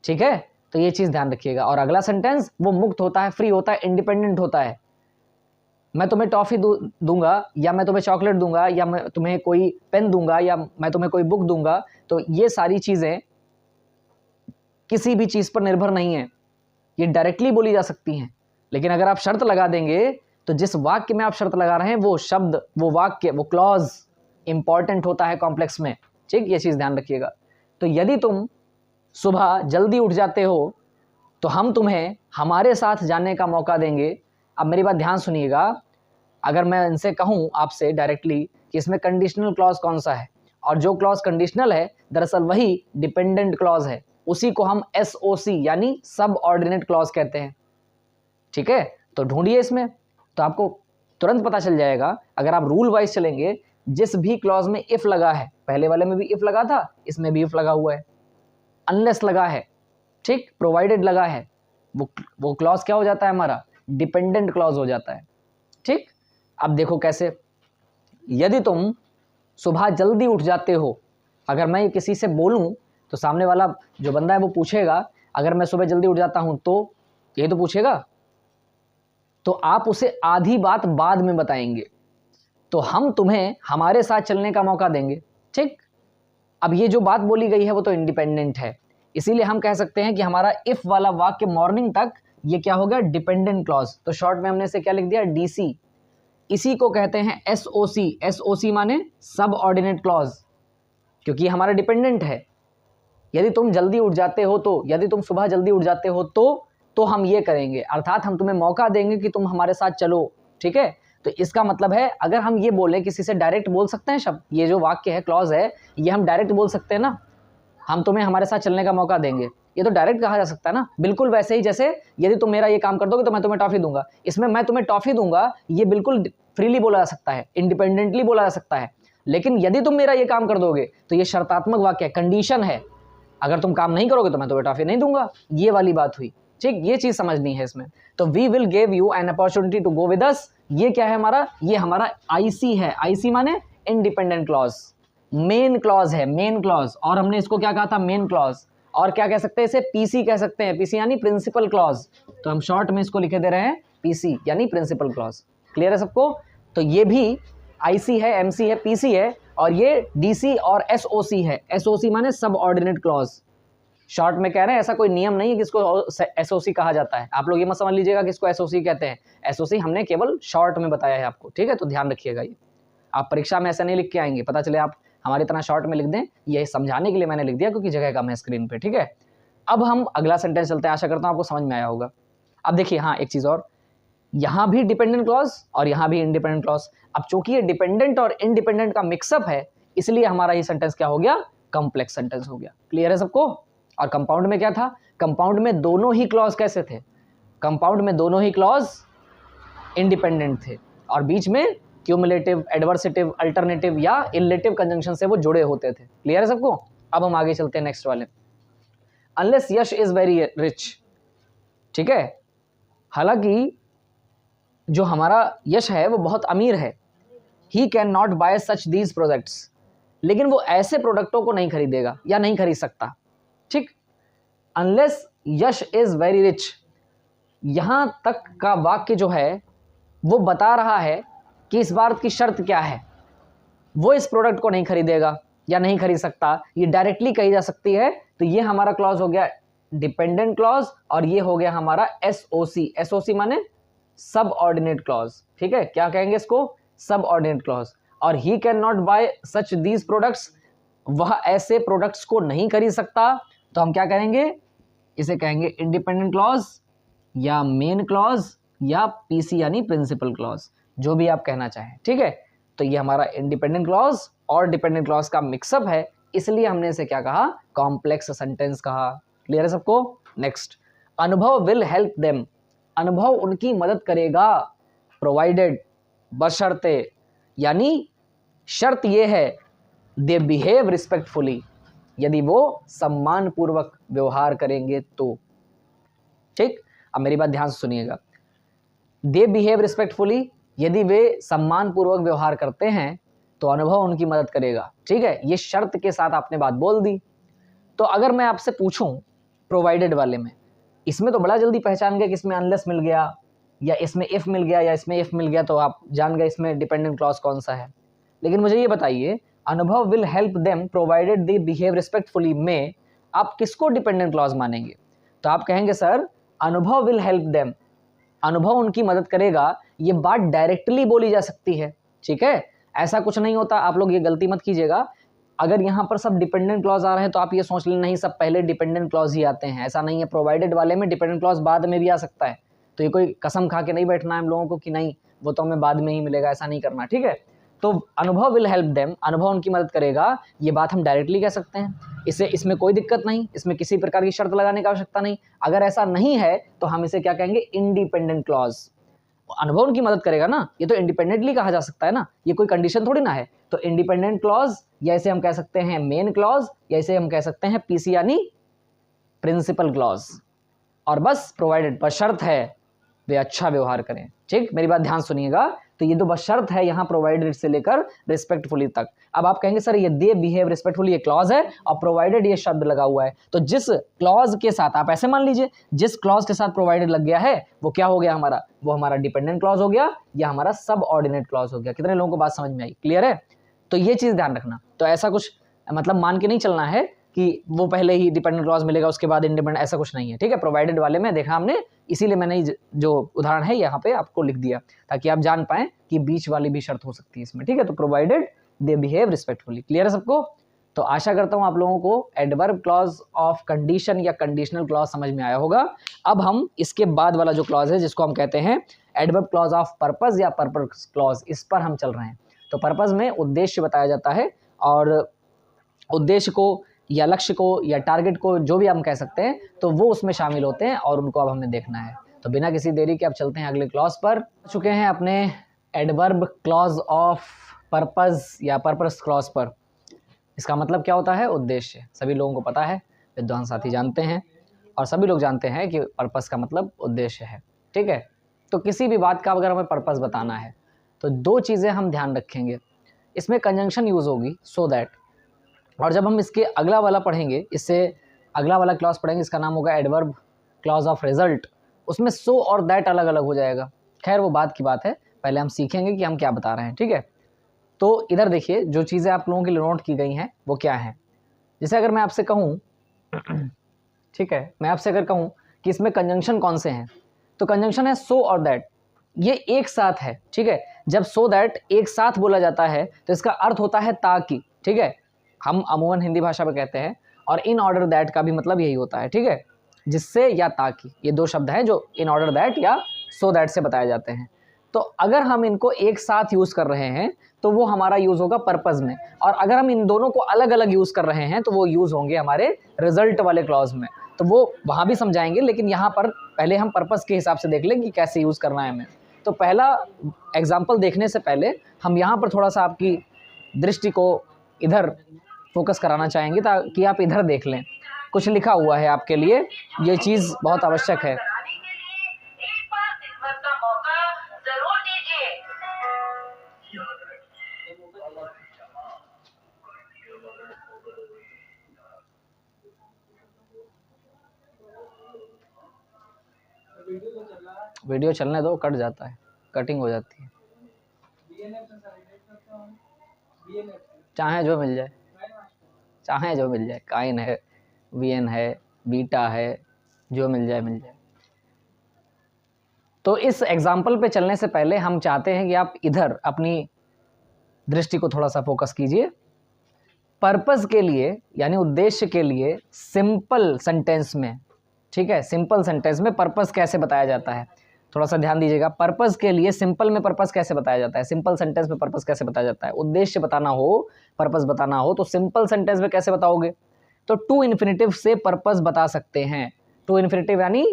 ठीक है। तो ये चीज ध्यान रखिएगा। और अगला सेंटेंस वो मुक्त होता है, फ्री होता है, इंडिपेंडेंट होता है। मैं तुम्हें टॉफी दूंगा या मैं तुम्हें चॉकलेट दूंगा या मैं तुम्हें कोई पेन दूंगा या मैं तुम्हें कोई बुक दूंगा, तो ये सारी चीजें किसी भी चीज पर निर्भर नहीं है, ये डायरेक्टली बोली जा सकती हैं। लेकिन अगर आप शर्त लगा देंगे तो जिस वाक्य में आप शर्त लगा रहे हैं वो शब्द, वो वाक्य, वो क्लॉज इंपॉर्टेंट होता है कॉम्प्लेक्स में, ठीक। ये चीज ध्यान रखिएगा। तो यदि तुम सुबह जल्दी उठ जाते हो तो हम तुम्हें हमारे साथ जाने का मौका देंगे। अब मेरी बात ध्यान सुनिएगा, अगर मैं इनसे कहूं आपसे डायरेक्टली कि इसमें कंडीशनल क्लॉज कौन सा है, और जो क्लॉज कंडीशनल है दरअसल वही डिपेंडेंट क्लॉज है, उसी को हम SOC यानी सब ऑर्डिनेट क्लॉज कहते हैं, ठीक है। तो ढूंढिए इसमें, तो आपको तुरंत पता चल जाएगा अगर आप रूल वाइज चलेंगे। जिस भी क्लॉज में इफ लगा है, पहले वाले में भी इफ लगा था, इसमें भी इफ लगा हुआ है, अनलेस लगा है, ठीक, प्रोवाइडेड लगा है, वो क्लॉज क्या हो जाता है हमारा, डिपेंडेंट क्लॉज हो जाता है। ठीक, अब देखो कैसे, यदि तुम सुबह जल्दी उठ जाते हो, अगर मैं किसी से बोलूं तो सामने वाला जो बंदा है वो पूछेगा, अगर मैं सुबह जल्दी उठ जाता हूं तो, ये तो पूछेगा, तो आप उसे आधी बात बाद में बताएंगे, तो हम तुम्हें हमारे साथ चलने का मौका देंगे। ठीक, अब ये जो बात बोली गई है वो तो इंडिपेंडेंट है, इसीलिए हम कह सकते हैं कि हमारा इफ वाला वाक्य मॉर्निंग तक ये क्या हो गया, डिपेंडेंट क्लॉज। तो शॉर्ट में हमने इसे क्या लिख दिया, डीसी। इसी को कहते हैं एसओसी। एसओसी माने सब ऑर्डिनेट क्लॉज, क्योंकि हमारा डिपेंडेंट है। यदि तुम जल्दी उठ जाते हो तो, यदि तुम सुबह जल्दी उठ जाते हो तो हम ये करेंगे, अर्थात हम तुम्हें मौका देंगे कि तुम हमारे साथ चलो। ठीक है, तो इसका मतलब है अगर हम ये बोलें, किसी से डायरेक्ट बोल सकते हैं शब्द, ये जो वाक्य है, क्लॉज है, ये हम डायरेक्ट बोल सकते हैं ना, हम तुम्हें हमारे साथ चलने का मौका देंगे, ये तो डायरेक्ट कहा जा सकता है ना। बिल्कुल वैसे ही जैसे यदि तुम मेरा ये काम कर दोगे तो मैं तुम्हें टॉफी दूंगा, इसमें मैं तुम्हें टॉफी दूंगा ये बिल्कुल फ्रीली बोला जा सकता है, इंडिपेंडेंटली बोला जा सकता है। लेकिन यदि तुम मेरा ये काम कर दोगे तो ये शर्तात्मक वाक्य है, कंडीशन है, अगर तुम काम नहीं करोगे तो मैं तुम्हें टॉफी नहीं दूंगा, ये वाली बात हुई। ठीक, ये चीज समझनी है इसमें। तो we will give you an opportunity to go with us, ये क्या है हमारा, ये हमारा आईसी है। आईसी माने इंडिपेंडेंट क्लॉज, मेन क्लॉज है, मेन क्लॉज, और हमने इसको क्या कहा था, मेन क्लॉज। और क्या कह सकते हैं इसे, पीसी कह सकते हैं, पीसी यानी प्रिंसिपल क्लॉज, तो हम शॉर्ट में इसको लिखे दे रहे हैं पीसी यानी प्रिंसिपल क्लॉज। क्लियर है सबको, तो ये भी आईसी है, एमसी है, पीसी है, और ये डीसी और एसओसी है। एसओसी माने सब ऑर्डिनेट क्लॉज, शॉर्ट में कह रहे हैं, ऐसा कोई नियम नहीं है कि इसको एसओसी कहा जाता है, आप लोग ये मत समझ लीजिएगा कि इसको एसओसी कहते हैं। एसओसी हमने केवल शॉर्ट में बताया है आपको, ठीक है, तो ध्यान रखिएगा, ये आप परीक्षा में ऐसा नहीं लिख के आएंगे, पता चले आप हमारी तरह शॉर्ट में लिख दें, ये समझाने के लिए मैंने लिख दिया क्योंकि जगह कम है स्क्रीन पे। ठीक है, अब हम अगला सेंटेंस चलते हैं, आशा करता हूं आपको समझ में आया होगा। अब देखिए, हाँ एक चीज और, यहां भी डिपेंडेंट क्लॉज और यहां भी इंडिपेंडेंट क्लॉज। अब चूंकि ये डिपेंडेंट और इंडिपेंडेंट का मिक्सअप है, इसलिए हमारा ये सेंटेंस क्या हो गया, कॉम्प्लेक्स सेंटेंस हो गया। क्लियर है सबको। और कंपाउंड में क्या था, कंपाउंड में दोनों ही क्लॉज कैसे थे, कंपाउंड में दोनों ही क्लॉज इंडिपेंडेंट थे और बीच में क्यूमुलेटिव, एडवर्सेटिव, अल्टरनेटिव या इलेटिव कंजंक्शन से वो जुड़े होते थे। क्लियर है सबको। अब हम आगे चलते हैं नेक्स्ट वाले, unless Yash is very rich. ठीक है, हालांकि जो हमारा यश है वो बहुत अमीर है, he can not bye such these products, लेकिन वो ऐसे प्रोडक्टों को नहीं खरीदेगा या नहीं खरीद सकता। ठीक, unless Yash is very rich, यहां तक का वाक्य जो है वो बता रहा है कि इस बात की शर्त क्या है, वो इस प्रोडक्ट को नहीं खरीदेगा या नहीं खरीद सकता, ये डायरेक्टली कही जा सकती है। तो ये हमारा क्लॉज हो गया डिपेंडेंट क्लॉज और ये हो गया हमारा एसओसी। एसओसी माने सब ऑर्डिनेट क्लॉज। ठीक है, क्या कहेंगे इसको, सब ऑर्डिनेट क्लॉज। और he can not bye such these products, वह ऐसे प्रोडक्ट्स को नहीं खरीद सकता, तो हम क्या करेंगे, इसे कहेंगे इंडिपेंडेंट क्लॉज या मेन क्लॉज या पीसी यानी प्रिंसिपल क्लॉज, जो भी आप कहना चाहें। ठीक है, तो ये हमारा इंडिपेंडेंट क्लॉज और डिपेंडेंट क्लॉज का मिक्सअप है, इसलिए हमने इसे क्या कहा, कॉम्प्लेक्स सेंटेंस कहा। क्लियर है सबको। नेक्स्ट, अनुभव विल हेल्प देम, अनुभव उनकी मदद करेगा, प्रोवाइडेड, बशर्ते, यानी शर्त यह है, दे बिहेव रिस्पेक्टफुली, यदि वो सम्मान पूर्वक व्यवहार करेंगे तो। ठीक, अब मेरी बात ध्यान से सुनिएगा, दे बिहेव रिस्पेक्टफुली, यदि वे सम्मान पूर्वक व्यवहार करते हैं तो अनुभव उनकी मदद करेगा। ठीक है, ये शर्त के साथ आपने बात बोल दी। तो अगर मैं आपसे पूछूं प्रोवाइडेड वाले में, इसमें तो बड़ा जल्दी पहचान गया कि इसमें अनलेस मिल गया या इसमें इफ मिल गया या इसमें इफ मिल गया, तो आप जान गए इसमें डिपेंडेंट क्लॉज कौन सा है। लेकिन मुझे ये बताइए, अनुभव will help them provided they behave respectfully में आप किसको डिपेंडेंट क्लॉज मानेंगे, तो आप कहेंगे सर अनुभव विल हेल्प देम, अनुभव उनकी मदद करेगा, ये बात डायरेक्टली बोली जा सकती है। ठीक है, ऐसा कुछ नहीं होता, आप लोग ये गलती मत कीजिएगा, अगर यहाँ पर सब डिपेंडेंट क्लॉज आ रहे हैं तो आप ये सोच लें नहीं सब पहले डिपेंडेंट क्लॉज ही आते हैं, ऐसा नहीं है। प्रोवाइडेड वाले में डिपेंडेंट क्लॉज बाद में भी आ सकता है, तो ये कोई कसम खा के नहीं बैठना है हम लोगों को कि नहीं वो तो हमें बाद में ही मिलेगा, ऐसा नहीं करना। ठीक है, तो अनुभव विल हेल्प देम, अनुभव उनकी मदद करेगा, ये बात हम डायरेक्टली कह सकते हैं, इसमें कोई दिक्कत नहीं, इसमें किसी प्रकार की शर्त लगाने की आवश्यकता नहीं। अगर ऐसा नहीं है तो हम इसे क्या कहेंगे, इंडिपेंडेंट क्लॉज। अनुभव उनकी मदद करेगा ना, ये तो इंडिपेंडेंटली कहा जा सकता है ना, ये कोई कंडीशन थोड़ी ना है। तो इंडिपेंडेंट क्लॉज, या इसे हम कह सकते हैं मेन क्लॉज, या इसे हम कह सकते हैं पीसी यानी प्रिंसिपल क्लॉज। और बस प्रोवाइडेड, पर शर्त है वे अच्छा व्यवहार करें। ठीक, मेरी बात ध्यान सुनिएगा। तो ये बस शर्त है यहाँ प्रोवाइडेड से लेकर रिस्पेक्टफुली तक। अब आप कहेंगे सर ये दे बिहेव रिस्पेक्टफुली ये क्लॉज है और प्रोवाइडेड ये शब्द लगा हुआ है, तो जिस क्लॉज के साथ, आप ऐसे मान लीजिए, जिस क्लॉज के साथ प्रोवाइडेड लग गया है वो क्या हो गया हमारा, वो हमारा डिपेंडेंट क्लॉज हो गया या हमारा सब ऑर्डिनेट क्लॉज हो गया। कितने लोगों को बात समझ में आई? क्लियर है? तो ये चीज़ ध्यान रखना। तो ऐसा कुछ मतलब मान के नहीं चलना है कि वो पहले ही डिपेंडेंट क्लॉज मिलेगा उसके बाद इंडिपेंडेंट, ऐसा कुछ नहीं है। ठीक है, प्रोवाइडेड वाले में देखा हमने, इसीलिए मैंने जो उदाहरण है यहाँ पे आपको लिख दिया ताकि आप जान पाएं कि बीच वाली भी शर्त हो सकती है इसमें। ठीक है, तो provided they behave respectfully. Clear है सबको? तो आशा करता हूँ आप लोगों को एडवर्ब क्लॉज ऑफ कंडीशन या कंडीशनल क्लॉज समझ में आया होगा। अब हम इसके बाद वाला जो क्लॉज है जिसको हम कहते हैं एडवर्ब क्लॉज ऑफ पर्पस या पर्पस क्लॉज, इस पर हम चल रहे हैं। तो पर्पस में उद्देश्य बताया जाता है, और उद्देश्य को या लक्ष्य को या टारगेट को जो भी हम कह सकते हैं, तो वो उसमें शामिल होते हैं और उनको अब हमें देखना है। तो बिना किसी देरी के अब चलते हैं अगले क्लॉज पर। चुके हैं अपने एडवर्ब क्लॉज ऑफ पर्पस या पर्पस क्लॉज पर। इसका मतलब क्या होता है? उद्देश्य। सभी लोगों को पता है, विद्वान साथी जानते हैं, और सभी लोग जानते हैं कि पर्पस का मतलब उद्देश्य है। ठीक है, तो किसी भी बात का अगर हमें पर्पस बताना है तो दो चीज़ें हम ध्यान रखेंगे। इसमें कंजंक्शन यूज़ होगी सो दैट, और जब हम इसके अगला वाला पढ़ेंगे, इससे अगला वाला क्लॉज पढ़ेंगे, इसका नाम होगा एडवर्ब क्लॉज ऑफ रिजल्ट, उसमें सो और दैट अलग अलग हो जाएगा। खैर वो बात की बात है, पहले हम सीखेंगे कि हम क्या बता रहे हैं। ठीक है, तो इधर देखिए जो चीज़ें आप लोगों के लिए नोट की गई हैं वो क्या है। जैसे अगर मैं आपसे कहूँ ठीक है, मैं आपसे अगर कहूँ कि इसमें कंजंक्शन कौन से हैं, तो कंजंक्शन है सो और दैट, ये एक साथ है। ठीक है, जब सो दैट एक साथ बोला जाता है तो इसका अर्थ होता है ताकि। ठीक है, हम अमूमन हिंदी भाषा में कहते हैं, और इन ऑर्डर दैट का भी मतलब यही होता है। ठीक है, जिससे या ताकि, ये दो शब्द हैं जो इन ऑर्डर दैट या सो दैट से बताए जाते हैं। तो अगर हम इनको एक साथ यूज़ कर रहे हैं तो वो हमारा यूज़ होगा पर्पस में, और अगर हम इन दोनों को अलग अलग यूज़ कर रहे हैं तो वो यूज़ होंगे हमारे रिजल्ट वाले क्लॉज में। तो वो वहाँ भी समझाएंगे, लेकिन यहाँ पर पहले हम पर्पस के हिसाब से देख लें कि कैसे यूज़ करना है हमें। तो पहला एग्जाम्पल देखने से पहले हम यहाँ पर थोड़ा सा आपकी दृष्टि को इधर फोकस कराना चाहेंगे ताकि आप इधर देख लें, कुछ लिखा हुआ है आपके लिए, ये चीज़ बहुत आवश्यक है। वीडियो चलने दो, कट जाता है, कटिंग हो जाती है। चाहे जो मिल जाए, चाहे जो मिल जाए, काइन है, वीएन है, बीटा है, जो मिल जाए मिल जाए। तो इस एग्जाम्पल पे चलने से पहले हम चाहते हैं कि आप इधर अपनी दृष्टि को थोड़ा सा फोकस कीजिए। पर्पस के लिए यानी उद्देश्य के लिए सिंपल सेंटेंस में, ठीक है, सिंपल सेंटेंस में पर्पस कैसे बताया जाता है, थोड़ा सा ध्यान दीजिएगा। पर्पस के लिए सिंपल में पर्पस कैसे बताया जाता है, सिंपल सेंटेंस में पर्पस कैसे बताया जाता है। उद्देश्य बताना हो, पर्पस बताना हो तो सिंपल सेंटेंस में कैसे बताओगे? तो टू इन्फिनेटिव से पर्पस बता सकते हैं। टू इन्फिनेटिव यानी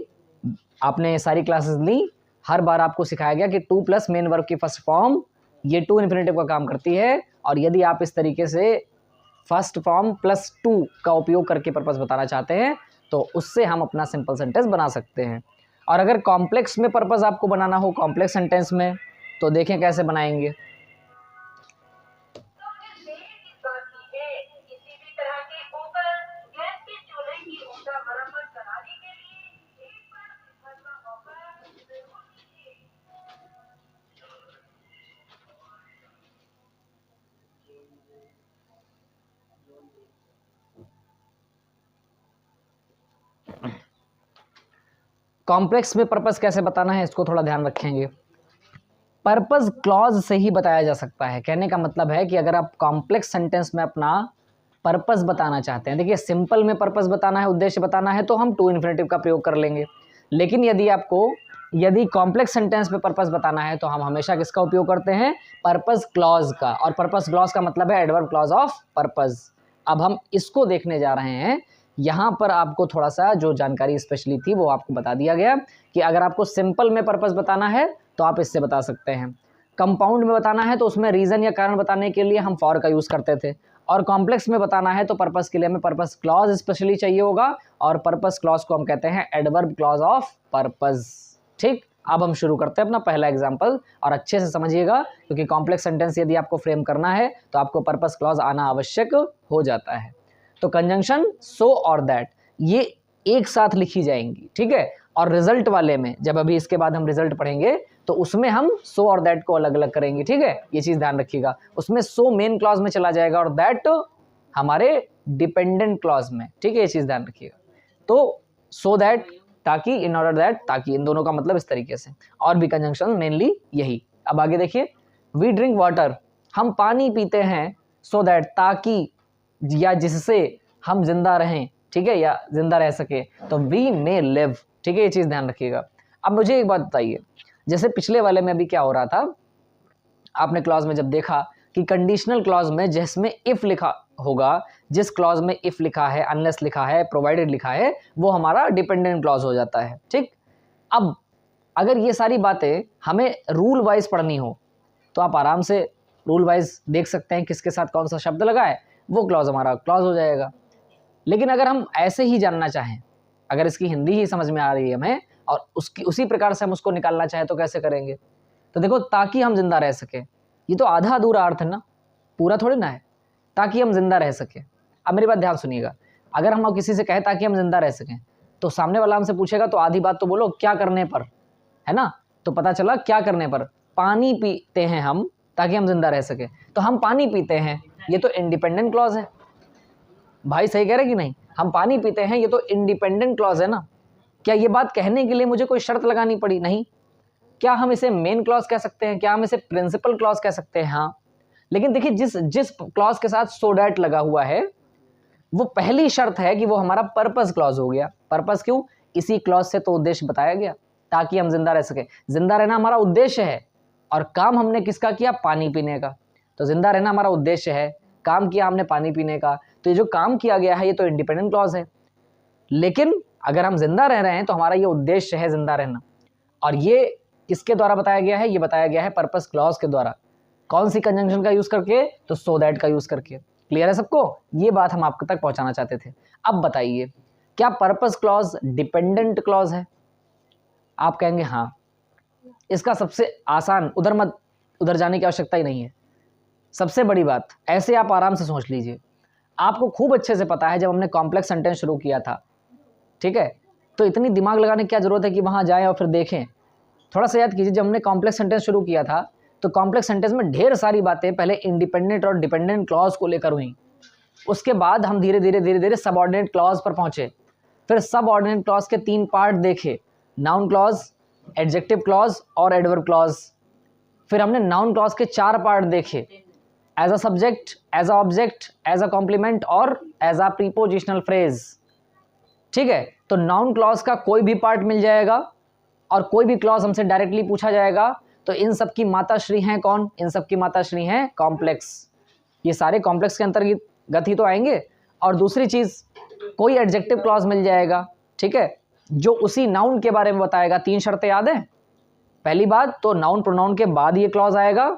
आपने सारी क्लासेस ली, हर बार आपको सिखाया गया कि टू प्लस मेन वर्ब की फर्स्ट फॉर्म ये टू इन्फिनेटिव का काम करती है, और यदि आप इस तरीके से फर्स्ट फॉर्म प्लस टू का उपयोग करके पर्पस बताना चाहते हैं तो उससे हम अपना सिंपल सेंटेंस बना सकते हैं। और अगर कॉम्प्लेक्स में पर्पस आपको बनाना हो, कॉम्प्लेक्स सेंटेंस में, तो देखें कैसे बनाएंगे। कॉम्प्लेक्स में पर्पस कैसे बताना है इसको थोड़ा ध्यान रखेंगे। पर्पस क्लॉज से ही बताया जा सकता है। कहने का मतलब है कि अगर आप कॉम्प्लेक्स सेंटेंस में अपना पर्पस बताना चाहते हैं, देखिए सिंपल में पर्पस बताना है, उद्देश्य बताना है, तो हम टू इन्फिनेटिव का प्रयोग कर लेंगे। लेकिन यदि कॉम्प्लेक्स सेंटेंस में पर्पस बताना है तो हम हमेशा किसका उपयोग करते हैं? पर्पस क्लॉज का। और पर्पस क्लॉज का मतलब है एडवर्ब क्लॉज ऑफ पर्पस। अब हम इसको देखने जा रहे हैं यहाँ पर आपको थोड़ा सा जो जानकारी स्पेशली थी वो आपको बता दिया गया कि अगर आपको सिंपल में पर्पस बताना है तो आप इससे बता सकते हैं, कंपाउंड में बताना है तो उसमें रीज़न या कारण बताने के लिए हम फॉर का यूज़ करते थे, और कॉम्प्लेक्स में बताना है तो पर्पस के लिए हमें पर्पस क्लॉज स्पेशली चाहिए होगा, और पर्पस क्लॉज को हम कहते हैं एडवर्ब क्लॉज ऑफ पर्पस। ठीक, अब हम शुरू करते हैं अपना पहला एग्जाम्पल, और अच्छे से समझिएगा क्योंकि कॉम्प्लेक्स सेंटेंस यदि आपको फ्रेम करना है तो आपको पर्पस क्लॉज आना आवश्यक हो जाता है। तो कंजंक्शन सो और दैट ये एक साथ लिखी जाएंगी, ठीक है, और रिजल्ट वाले में जब अभी इसके बाद हम रिजल्ट पढ़ेंगे तो उसमें हम सो और दैट को अलग अलग करेंगे, ठीक है, ये चीज़ ध्यान रखिएगा। उसमें सो मेन क्लॉज में चला जाएगा और दैट हमारे डिपेंडेंट क्लॉज में, ठीक है, ये चीज़ ध्यान रखिएगा। तो सो दैट, ताकि, इन ऑर्डर दैट, ताकि, इन दोनों का मतलब इस तरीके से, और भी कंजंक्शन मेनली यही। अब आगे देखिए, वी ड्रिंक वाटर, हम पानी पीते हैं, सो दैट, ताकि या जिससे हम जिंदा रहें, ठीक है, या जिंदा रह सके, तो वी मे लिव, ठीक है, ये चीज़ ध्यान रखिएगा। अब मुझे एक बात बताइए, जैसे पिछले वाले में अभी क्या हो रहा था, आपने क्लॉज में जब देखा कि कंडीशनल क्लॉज में जिसमें इफ लिखा होगा, जिस क्लॉज में इफ लिखा है, अनलेस लिखा है, प्रोवाइडेड लिखा है, वो हमारा डिपेंडेंट क्लॉज हो जाता है, ठीक। अब अगर ये सारी बातें हमें रूल वाइज पढ़नी हो तो आप आराम से रूल वाइज देख सकते हैं किसके साथ कौन सा शब्द लगा है, वो क्लॉज हमारा क्लॉज हो जाएगा। लेकिन अगर हम ऐसे ही जानना चाहें, अगर इसकी हिंदी ही समझ में आ रही है हमें और उसी प्रकार से हम उसको निकालना चाहें तो कैसे करेंगे? तो देखो, ताकि हम जिंदा रह सके, ये तो आधा अधूरा अर्थ है ना, पूरा थोड़ी ना है, ताकि हम जिंदा रह सके। अब मेरी बात ध्यान सुनिएगा, अगर हम किसी से कहें ताकि हम जिंदा रह सकें तो सामने वाला हमसे पूछेगा तो आधी बात तो बोलो क्या करने पर, है ना। तो पता चला क्या करने पर, पानी पीते हैं हम ताकि हम जिंदा रह सके, तो हम पानी पीते हैं, ये तो इंडिपेंडेंट क्लॉज है। भाई सही कह रहे कि नहीं, हम पानी पीते हैं, ये तो इंडिपेंडेंट क्लॉज है ना। क्या ये बात कहने के लिए मुझे कोई शर्त लगानी पड़ी? नहीं। क्या हम इसे मेन क्लॉज कह सकते हैं? क्या हम इसे प्रिंसिपल क्लॉज कह सकते हैं? हाँ। लेकिन देखिए, जिस क्लॉज के साथ सो डैट लगा हुआ है वो पहली शर्त है कि वो हमारा पर्पस क्लॉज हो गया। पर्पस क्यों? इसी क्लॉज से तो उद्देश्य बताया गया, ताकि हम जिंदा रह सके। जिंदा रहना हमारा उद्देश्य है और काम हमने किसका किया? पानी पीने का। तो जिंदा रहना हमारा उद्देश्य है, काम किया हमने पानी पीने का, तो ये जो काम किया गया है ये तो इंडिपेंडेंट क्लॉज है। लेकिन अगर हम जिंदा रह रहे हैं तो हमारा ये उद्देश्य है जिंदा रहना, और ये किसके द्वारा बताया गया है? ये बताया गया है पर्पस क्लॉज के द्वारा। कौन सी कंजंक्शन का यूज करके? तो सो दैट का यूज करके। क्लियर है सबको? ये बात हम आप तक पहुंचाना चाहते थे। अब बताइए, क्या पर्पस क्लॉज डिपेंडेंट क्लॉज है? आप कहेंगे हाँ। इसका सबसे आसान, उधर जाने की आवश्यकता ही नहीं है। सबसे बड़ी बात, ऐसे आप आराम से सोच लीजिए, आपको खूब अच्छे से पता है जब हमने कॉम्प्लेक्स सेंटेंस शुरू किया था, ठीक है, तो इतनी दिमाग लगाने की क्या जरूरत है कि वहां जाएं और फिर देखें। थोड़ा सा याद कीजिए, जब हमने कॉम्प्लेक्स सेंटेंस शुरू किया था तो कॉम्प्लेक्स सेंटेंस में ढेर सारी बातें पहले इंडिपेंडेंट और डिपेंडेंट क्लॉज को लेकर हुई। उसके बाद हम धीरे धीरे सबऑर्डिनेट क्लॉज पर पहुंचे। फिर सबऑर्डिनेट क्लॉज के 3 पार्ट देखे, नाउन क्लॉज, एडजेक्टिव क्लॉज और एडवर्ब क्लॉज। फिर हमने नाउन क्लॉज के 4 पार्ट देखे, as a subject, as a object, as a complement और एज अ प्रीपोजिशनल फ्रेज। ठीक है, तो नाउन क्लॉज का कोई भी पार्ट मिल जाएगा और कोई भी क्लॉज हमसे डायरेक्टली पूछा जाएगा, तो इन सब की माताश्री हैं कौन? इन सब की माताश्री हैं कॉम्प्लेक्स। ये सारे कॉम्प्लेक्स के अंतर्गत ही तो आएंगे। और दूसरी चीज, कोई एडजेक्टिव क्लॉज मिल जाएगा, ठीक है, जो उसी नाउन के बारे में बताएगा। 3 शर्तें याद हैं? पहली बात तो नाउन प्रोनाउन के बाद ये क्लॉज आएगा,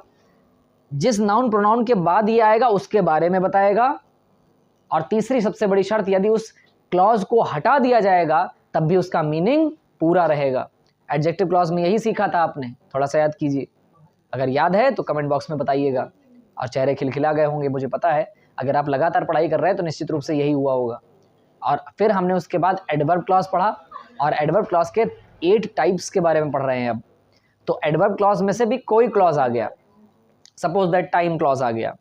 जिस नाउन प्रोनाउन के बाद ये आएगा उसके बारे में बताएगा, और तीसरी सबसे बड़ी शर्त, यदि उस क्लॉज को हटा दिया जाएगा तब भी उसका मीनिंग पूरा रहेगा। एडजेक्टिव क्लॉज में यही सीखा था आपने, थोड़ा सा याद कीजिए। अगर याद है तो कमेंट बॉक्स में बताइएगा, और चेहरे खिलखिला गए होंगे मुझे पता है। अगर आप लगातार पढ़ाई कर रहे हैं तो निश्चित रूप से यही हुआ होगा। और फिर हमने उसके बाद एडवर्ब क्लॉज पढ़ा, और एडवर्ब क्लॉज के 8 टाइप्स के बारे में पढ़ रहे हैं अब। तो एडवर्ब क्लॉज में से भी कोई क्लॉज आ गया, सपोज दैट टाइम क्लॉज आ गया,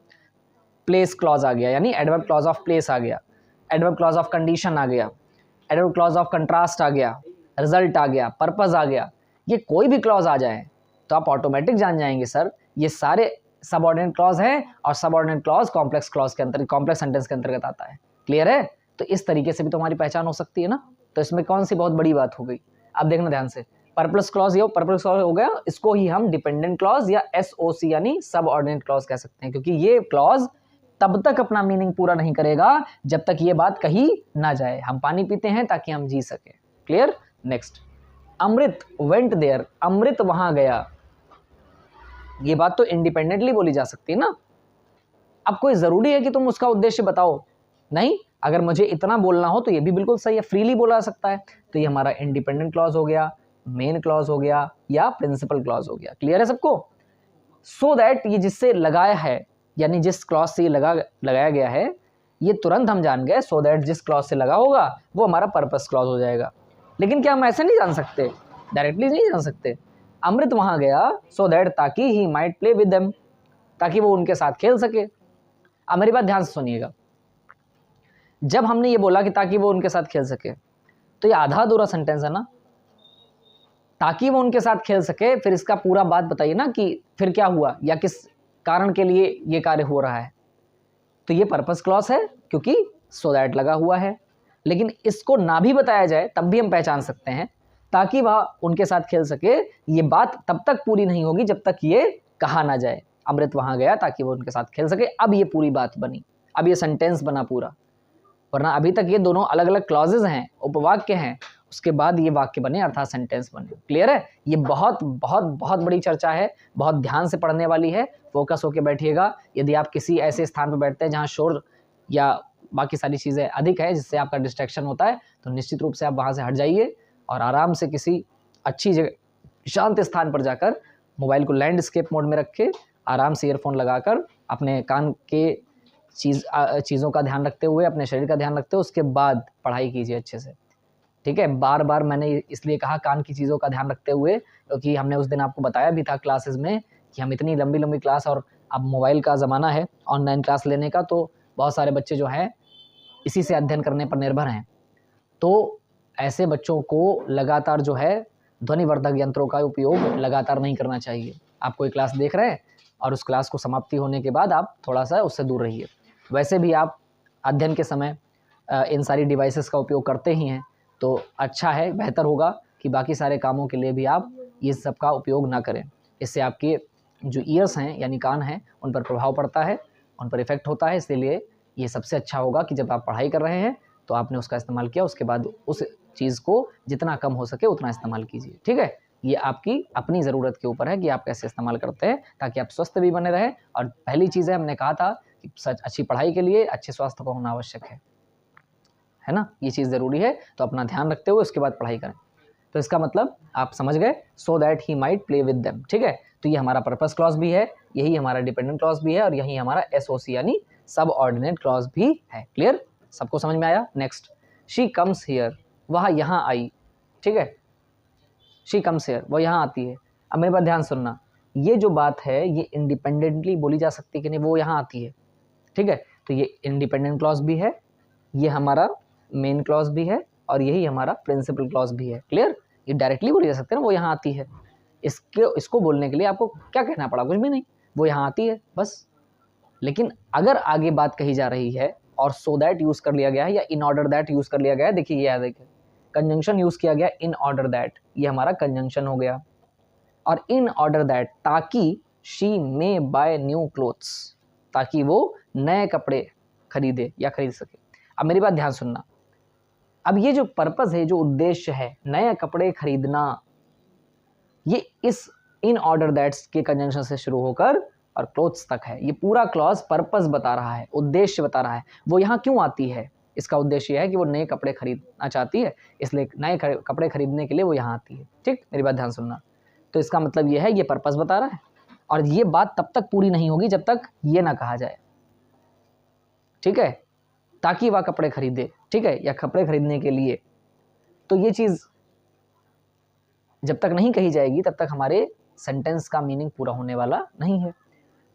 प्लेस क्लॉज आ गया, यानी एडवर्ब क्लॉज ऑफ प्लेस आ गया, एडवर्ब क्लॉज ऑफ कंडीशन आ गया, एडवर्ब क्लॉज ऑफ कंट्रास्ट आ गया, रिजल्ट आ गया, पर्पस आ गया। ये कोई भी क्लॉज आ जाए तो आप ऑटोमेटिक जान जाएंगे सर ये सारे सबऑर्डिनेट क्लॉज हैं, और सबऑर्डिनेट क्लॉज कॉम्प्लेक्स क्लॉज के अंतर्गत, कॉम्प्लेक्स सेंटेंस के अंतर्गत आता है। क्लियर है? तो इस तरीके से भी तो हमारी पहचान हो सकती है ना। तो इसमें कौन सी बहुत बड़ी बात हो गई? अब देखना ध्यान से, पर्पस क्लॉज, ये पर्पस क्लॉज हो गया, इसको ही हम डिपेंडेंट क्लॉज या SOC यानी सबऑर्डिनेट क्लॉज कह सकते हैं, क्योंकि ये क्लॉज तब तक अपना मीनिंग पूरा नहीं करेगा जब तक ये बात कही ना जाए। हम पानी पीते हैं ताकि हम जी सके। Clear? Next, Amrit went there, Amrit वहां गया। ये बात तो इंडिपेंडेंटली बोली जा सकती है ना। अब कोई जरूरी है कि तुम उसका उद्देश्य बताओ? नहीं, अगर मुझे इतना बोलना हो तो ये भी बिल्कुल सही है, फ्रीली बोला सकता है। तो ये हमारा इंडिपेंडेंट क्लॉज हो गया, मेन क्लॉज हो गया या प्रिंसिपल क्लॉज हो गया। क्लियर है सबको? सो दैट ये जिससे लगाया है, यानी जिस क्लॉज से ये लगाया गया है, ये तुरंत हम जान गए सो दैट जिस क्लॉज से लगा होगा वो हमारा पर्पस क्लॉज हो जाएगा। लेकिन क्या हम ऐसे नहीं जान सकते? डायरेक्टली नहीं जान सकते। अमृत वहां गया सो दैट ताकि he might play with them, ताकि वो उनके साथ खेल सके। अब मेरी बात ध्यान से सुनिएगा, जब हमने ये बोला कि ताकि वो उनके साथ खेल सके, तो ये आधा अधूरा सेंटेंस है ना। ताकि वो उनके साथ खेल सके, फिर इसका पूरा बात बताइए ना कि फिर क्या हुआ या किस कारण के लिए ये कार्य हो रहा है। तो ये पर्पस क्लॉज है क्योंकि सो दैट लगा हुआ है। लेकिन इसको ना भी बताया जाए तब भी हम पहचान सकते हैं, ताकि वह उनके साथ खेल सके, ये बात तब तक पूरी नहीं होगी जब तक ये कहा ना जाए। अमृत वहां गया ताकि वो उनके साथ खेल सके, अब ये पूरी बात बनी, अब ये सेंटेंस बना पूरा। वरना अभी तक ये दोनों अलग अलग क्लॉजेज हैं, उपवाक्य हैं, उसके बाद ये वाक्य बने अर्थात सेंटेंस बने। क्लियर है? ये बहुत बहुत बहुत बड़ी चर्चा है, बहुत ध्यान से पढ़ने वाली है, फोकस होके बैठिएगा। यदि आप किसी ऐसे स्थान पर बैठते हैं जहाँ शोर या बाकी सारी चीज़ें अधिक है जिससे आपका डिस्ट्रैक्शन होता है, तो निश्चित रूप से आप वहाँ से हट जाइए और आराम से किसी अच्छी जगह, शांत स्थान पर जाकर मोबाइल को लैंडस्केप मोड में रखे, आराम से ईयरफोन लगाकर अपने कान के चीज़ों का ध्यान रखते हुए, अपने शरीर का ध्यान रखते हुए उसके बाद पढ़ाई कीजिए अच्छे से। ठीक है? बार बार मैंने इसलिए कहा कान की चीज़ों का ध्यान रखते हुए, क्योंकि हमने उस दिन आपको बताया भी था क्लासेस में कि हम इतनी लंबी लंबी क्लास, और अब मोबाइल का ज़माना है ऑनलाइन क्लास लेने का, तो बहुत सारे बच्चे जो हैं इसी से अध्ययन करने पर निर्भर हैं। तो ऐसे बच्चों को लगातार जो है ध्वनिवर्धक यंत्रों का उपयोग लगातार नहीं करना चाहिए। आप कोई क्लास देख रहे हैं और उस क्लास को समाप्ति होने के बाद आप थोड़ा सा उससे दूर रहिए। वैसे भी आप अध्ययन के समय इन सारी डिवाइसेस का उपयोग करते ही हैं, तो अच्छा है, बेहतर होगा कि बाकी सारे कामों के लिए भी आप ये सब का उपयोग ना करें। इससे आपके जो ईयर्स हैं यानी कान हैं उन पर प्रभाव पड़ता है, उन पर इफ़ेक्ट होता है। इसलिए ये सबसे अच्छा होगा कि जब आप पढ़ाई कर रहे हैं तो आपने उसका इस्तेमाल किया, उसके बाद उस चीज़ को जितना कम हो सके उतना इस्तेमाल कीजिए। ठीक है? ये आपकी अपनी ज़रूरत के ऊपर है कि आप कैसे इस्तेमाल करते हैं, ताकि आप स्वस्थ भी बने रहें। और पहली चीज़ है, हमने कहा था कि सच अच्छी पढ़ाई के लिए अच्छे स्वास्थ्य का होना आवश्यक है ना? ये चीज़ ज़रूरी है, तो अपना ध्यान रखते हुए उसके बाद पढ़ाई करें। तो इसका मतलब आप समझ गए, so that he might play with them. ठीक है? तो ये हमारा पर्पस क्लॉज भी है, यही हमारा डिपेंडेंट क्लॉज भी है, और यही हमारा एसओसी यानी सब ऑर्डिनेट क्लॉज भी है। क्लियर? सबको समझ में आया? नेक्स्ट, शी कम्स हियर, वह यहाँ आई। ठीक है? शी कम्स हियर, वो यहाँ आती है। अब मेरे बात ध्यान सुनना, ये जो बात है ये इंडिपेंडेंटली बोली जा सकती है कि नहीं, वो यहाँ आती है। ठीक है? तो ये इंडिपेंडेंट क्लॉज भी है, ये हमारा मेन क्लॉज भी है, और यही हमारा प्रिंसिपल क्लॉज भी है। क्लियर? ये डायरेक्टली बोली जा सकती है ना, वो यहाँ आती है। इसको बोलने के लिए आपको क्या कहना पड़ा? कुछ भी नहीं, वो यहाँ आती है बस। लेकिन अगर आगे बात कही जा रही है और सो दैट यूज कर लिया गया है या इन ऑर्डर दैट यूज कर लिया गया है, देखिए ये देखिए कंजंक्शन यूज किया गया इन ऑर्डर दैट, ये हमारा कंजंक्शन हो गया। और इन ऑर्डर दैट ताकि she may buy new clothes, ताकि वो नए कपड़े खरीदे या खरीद सके। अब मेरी बात ध्यान सुनना, अब ये जो पर्पस है, जो उद्देश्य है नए कपड़े खरीदना, ये इस इन ऑर्डर दैट्स के कंजंक्शन से शुरू होकर और क्लोथ्स तक है। ये पूरा क्लॉज पर्पस बता रहा है, उद्देश्य बता रहा है। वो यहाँ क्यों आती है, इसका उद्देश्य यह है कि वो नए कपड़े खरीदना चाहती है, इसलिए नए कपड़े खरीदने के लिए वो यहाँ आती है। ठीक? मेरी बात ध्यान सुनना। तो इसका मतलब ये है, ये पर्पस बता रहा है, और ये बात तब तक पूरी नहीं होगी जब तक ये ना कहा जाए। ठीक है? ताकि वह कपड़े खरीदे, ठीक है, या कपड़े खरीदने के लिए। तो ये चीज़ जब तक नहीं कही जाएगी तब तक हमारे सेंटेंस का मीनिंग पूरा होने वाला नहीं है।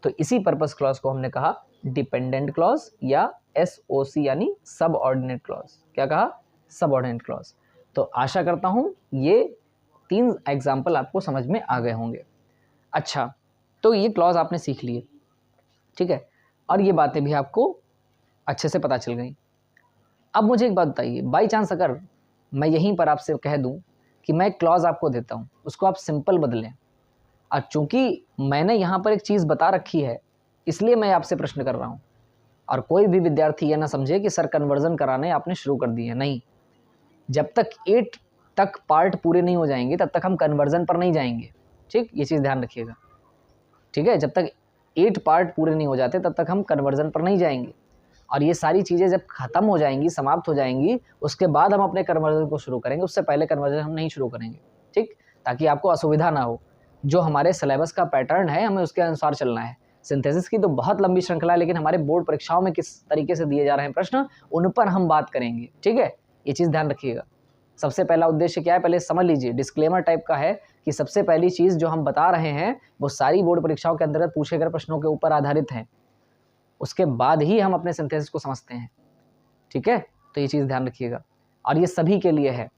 तो इसी पर्पस क्लॉज को हमने कहा डिपेंडेंट क्लॉज या एसओसी यानी सब ऑर्डिनेट क्लॉज। क्या कहा? सब ऑर्डिनेट क्लॉज। तो आशा करता हूँ ये 3 एग्जाम्पल आपको समझ में आ गए होंगे। अच्छा, तो ये क्लॉज आपने सीख लिए, ठीक है, और ये बातें भी आपको अच्छे से पता चल गई। अब मुझे एक बात बताइए, बाई चांस अगर मैं यहीं पर आपसे कह दूं कि मैं क्लॉज आपको देता हूं, उसको आप सिंपल बदलें, और चूंकि मैंने यहाँ पर एक चीज़ बता रखी है इसलिए मैं आपसे प्रश्न कर रहा हूँ, और कोई भी विद्यार्थी ये ना समझे कि सर कन्वर्जन कराने आपने शुरू कर दिए, नहीं। जब तक 8 तक पार्ट पूरे नहीं हो जाएंगे तब तक हम कन्वर्जन पर नहीं जाएंगे, ठीक, ये चीज़ ध्यान रखिएगा, ठीक है। जब तक 8 पार्ट पूरे नहीं हो जाते तब तक हम कन्वर्जन पर नहीं जाएंगे, और ये सारी चीज़ें जब ख़त्म हो जाएंगी, समाप्त हो जाएंगी, उसके बाद हम अपने कन्वर्जन को शुरू करेंगे, उससे पहले कन्वर्जन हम नहीं शुरू करेंगे, ठीक, ताकि आपको असुविधा ना हो। जो हमारे सिलेबस का पैटर्न है हमें उसके अनुसार चलना है। सिंथेसिस की तो बहुत लंबी श्रृंखला है, लेकिन हमारे बोर्ड परीक्षाओं में किस तरीके से दिए जा रहे हैं प्रश्न, उन पर हम बात करेंगे, ठीक है। ये चीज़ ध्यान रखिएगा। सबसे पहला उद्देश्य क्या है, पहले समझ लीजिए, डिस्क्लेमर टाइप का है कि सबसे पहली चीज़ जो हम बता रहे हैं वो सारी बोर्ड परीक्षाओं के अंतर्गत पूछे गए प्रश्नों के ऊपर आधारित है, उसके बाद ही हम अपने सिंथेसिस को समझते हैं, ठीक है। तो ये चीज़ ध्यान रखिएगा, और ये सभी के लिए है,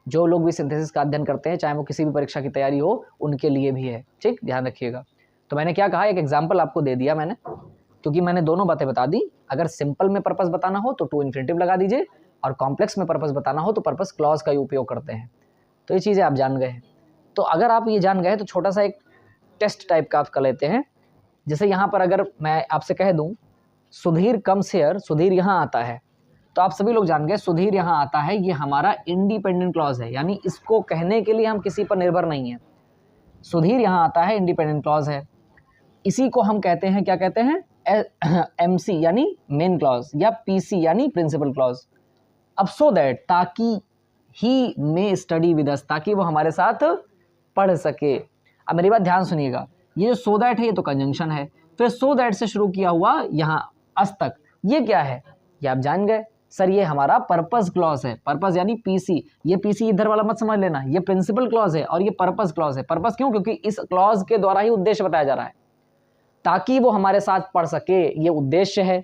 जो लोग भी सिंथेसिस का अध्ययन करते हैं, चाहे वो किसी भी परीक्षा की तैयारी हो, उनके लिए भी है, ठीक, ध्यान रखिएगा। तो मैंने क्या कहा, एक एग्जाम्पल आपको दे दिया मैंने, क्योंकि मैंने दोनों बातें बता दी। अगर सिंपल में पर्पस बताना हो तो टू इन्फिनिटिव लगा दीजिए, और कॉम्प्लेक्स में पर्पस बताना हो तो पर्पस क्लॉज का ही उपयोग करते हैं। तो ये चीज़ें आप जान गए हैं। तो अगर आप ये जान गए तो छोटा सा एक टेस्ट टाइप का आप कर लेते हैं। जैसे यहाँ पर अगर मैं आपसे कह दूँ सुधीर कम्स हियर, सुधीर यहाँ आता है, तो आप सभी लोग जान गए सुधीर यहाँ आता है, ये हमारा इंडिपेंडेंट क्लॉज है, यानी इसको कहने के लिए हम किसी पर निर्भर नहीं है। सुधीर यहाँ आता है इंडिपेंडेंट क्लॉज है, इसी को हम कहते हैं, क्या कहते हैं, MC यानी मेन क्लॉज, या PC यानी प्रिंसिपल क्लॉज। अब सो दैट, ताकि ही मे स्टडी विद अस, ताकि वो हमारे साथ पढ़ सके। अब मेरी बात ध्यान सुनिएगा, ये जो सो दैट है ये तो कंजंक्शन है, फिर सो दैट से शुरू किया हुआ यहाँ अस तक, ये क्या है, ये आप जान गए सर, ये हमारा पर्पस क्लॉज है। पर्पस यानी PC, ये PC इधर वाला मत समझ लेना, ये प्रिंसिपल क्लॉज है और ये पर्पस क्लॉज है। पर्पस क्यों, क्योंकि इस क्लॉज के द्वारा ही उद्देश्य बताया जा रहा है, ताकि वो हमारे साथ पढ़ सके, ये उद्देश्य है।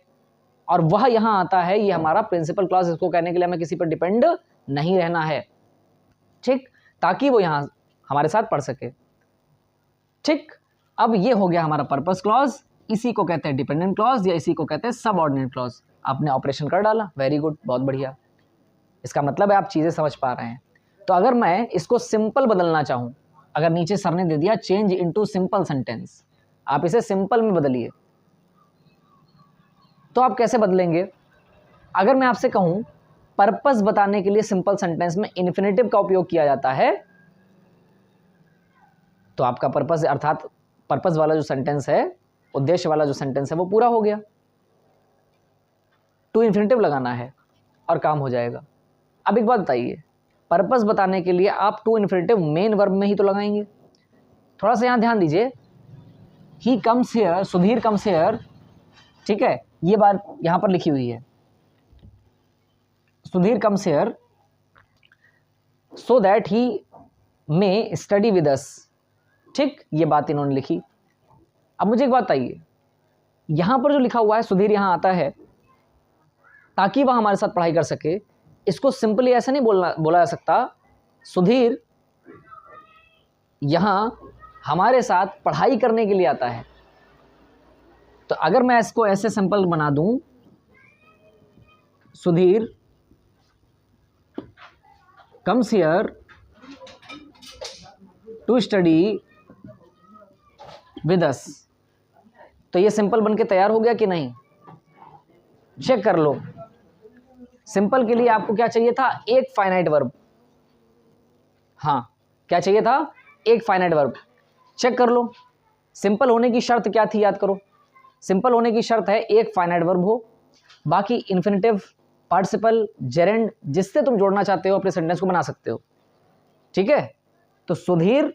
और वह यहाँ आता है, ये हमारा प्रिंसिपल क्लॉज, इसको कहने के लिए हमें किसी पर डिपेंड नहीं रहना है, ठीक, ताकि वो यहाँ हमारे साथ पढ़ सके, ठीक। अब ये हो गया हमारा पर्पस क्लॉज, इसी को कहते हैं डिपेंडेंट क्लॉज, या इसी को कहते हैं सबऑर्डिनेट क्लॉज। आपने ऑपरेशन कर डाला, वेरी गुड, बहुत बढ़िया। इसका मतलब है आप चीज़ें समझ पा रहे हैं। तो अगर मैं इसको सिंपल बदलना चाहूँ, अगर नीचे सर ने दे दिया चेंज इनटू सिंपल सेंटेंस, आप इसे सिंपल में बदलिए, तो आप कैसे बदलेंगे। अगर मैं आपसे कहूँ पर्पस बताने के लिए सिंपल सेंटेंस में इन्फिनेटिव का उपयोग किया जाता है, तो आपका पर्पस अर्थात पर्पस वाला जो सेंटेंस है, उद्देश्य वाला जो सेंटेंस है, वो पूरा हो गया। टू इन्फिनेटिव लगाना है और काम हो जाएगा। अब एक बात बताइए, पर्पस बताने के लिए आप टू इन्फिनेटिव मेन वर्ब में ही तो लगाएंगे। थोड़ा सा यहाँ ध्यान दीजिए, he comes here, Sudhir comes here, ठीक है, ये बात यहाँ पर लिखी हुई है, Sudhir comes here so that he may study with अस, ठीक, ये बात इन्होंने लिखी। अब मुझे एक बात बताइए, यहाँ पर जो लिखा हुआ है सुधीर यहाँ आता है ताकि वह हमारे साथ पढ़ाई कर सके, इसको सिंपली ऐसे नहीं बोला जा सकता, सुधीर यहाँ हमारे साथ पढ़ाई करने के लिए आता है। तो अगर मैं इसको ऐसे सिंपल बना दूं, Sudhir comes here to study with us, तो ये सिंपल बनके तैयार हो गया कि नहीं, चेक कर लो। सिंपल के लिए आपको क्या चाहिए था, एक फाइनाइट वर्ब, हाँ क्या चाहिए था, एक फाइनाइट वर्ब। चेक कर लो, सिंपल होने की शर्त क्या थी, याद करो, सिंपल होने की शर्त है एक फाइनाइट वर्ब हो, बाकी इन्फिनेटिव, पार्टिसिपल, जेरेंड, जिससे तुम जोड़ना चाहते हो अपने सेंटेंस को बना सकते हो, ठीक है। तो सुधीर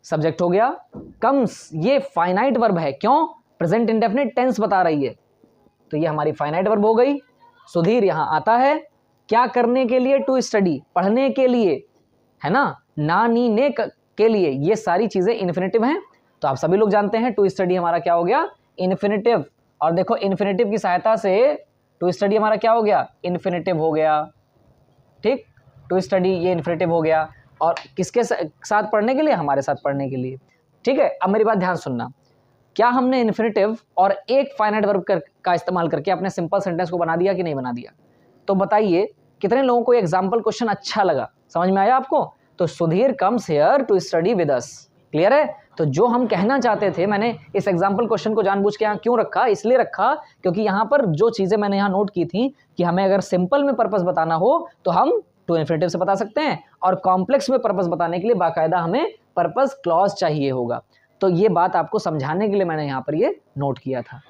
सब्जेक्ट हो गया, कम्स ये फाइनाइट वर्ब है, क्यों, प्रेजेंट इंडेफिनिट टेंस बता रही है, तो ये हमारी फाइनाइट वर्ब हो गई। सुधीर यहाँ आता है क्या करने के लिए, टू स्टडी, पढ़ने के लिए, है ना, ना नी ने के लिए, ये सारी चीजें इन्फिनेटिव हैं। तो आप सभी लोग जानते हैं टू स्टडी हमारा क्या हो गया, इन्फिनेटिव। और देखो इन्फिनेटिव की सहायता से टू स्टडी हमारा क्या हो गया, इन्फिनेटिव हो गया, ठीक, टू स्टडी ये इन्फिनेटिव हो गया, और किसके साथ पढ़ने के लिए, हमारे साथ पढ़ने के लिए, ठीक है। अब मेरी बात ध्यान सुनना, क्या हमने इन्फिनेटिव और एक फाइनाइट वर्ब का इस्तेमाल करके अपने सिंपल सेंटेंस को बना दिया कि नहीं बना दिया। तो बताइए कितने लोगों को एग्जाम्पल क्वेश्चन अच्छा लगा, समझ में आया आपको। तो Sudhir comes here to study with us, clear है? तो जो हम कहना चाहते थे, मैंने इस एग्जाम्पल क्वेश्चन को जानबूझ के यहाँ क्यों रखा, इसलिए रखा क्योंकि यहाँ पर जो चीज़ें मैंने यहाँ नोट की थी कि हमें अगर सिंपल में पर्पस बताना हो तो हम टू इन्फिनिटिव से बता सकते हैं, और कॉम्प्लेक्स में पर्पस बताने के लिए बाकायदा हमें पर्पस क्लॉज चाहिए होगा। तो ये बात आपको समझाने के लिए मैंने यहाँ पर ये नोट किया था।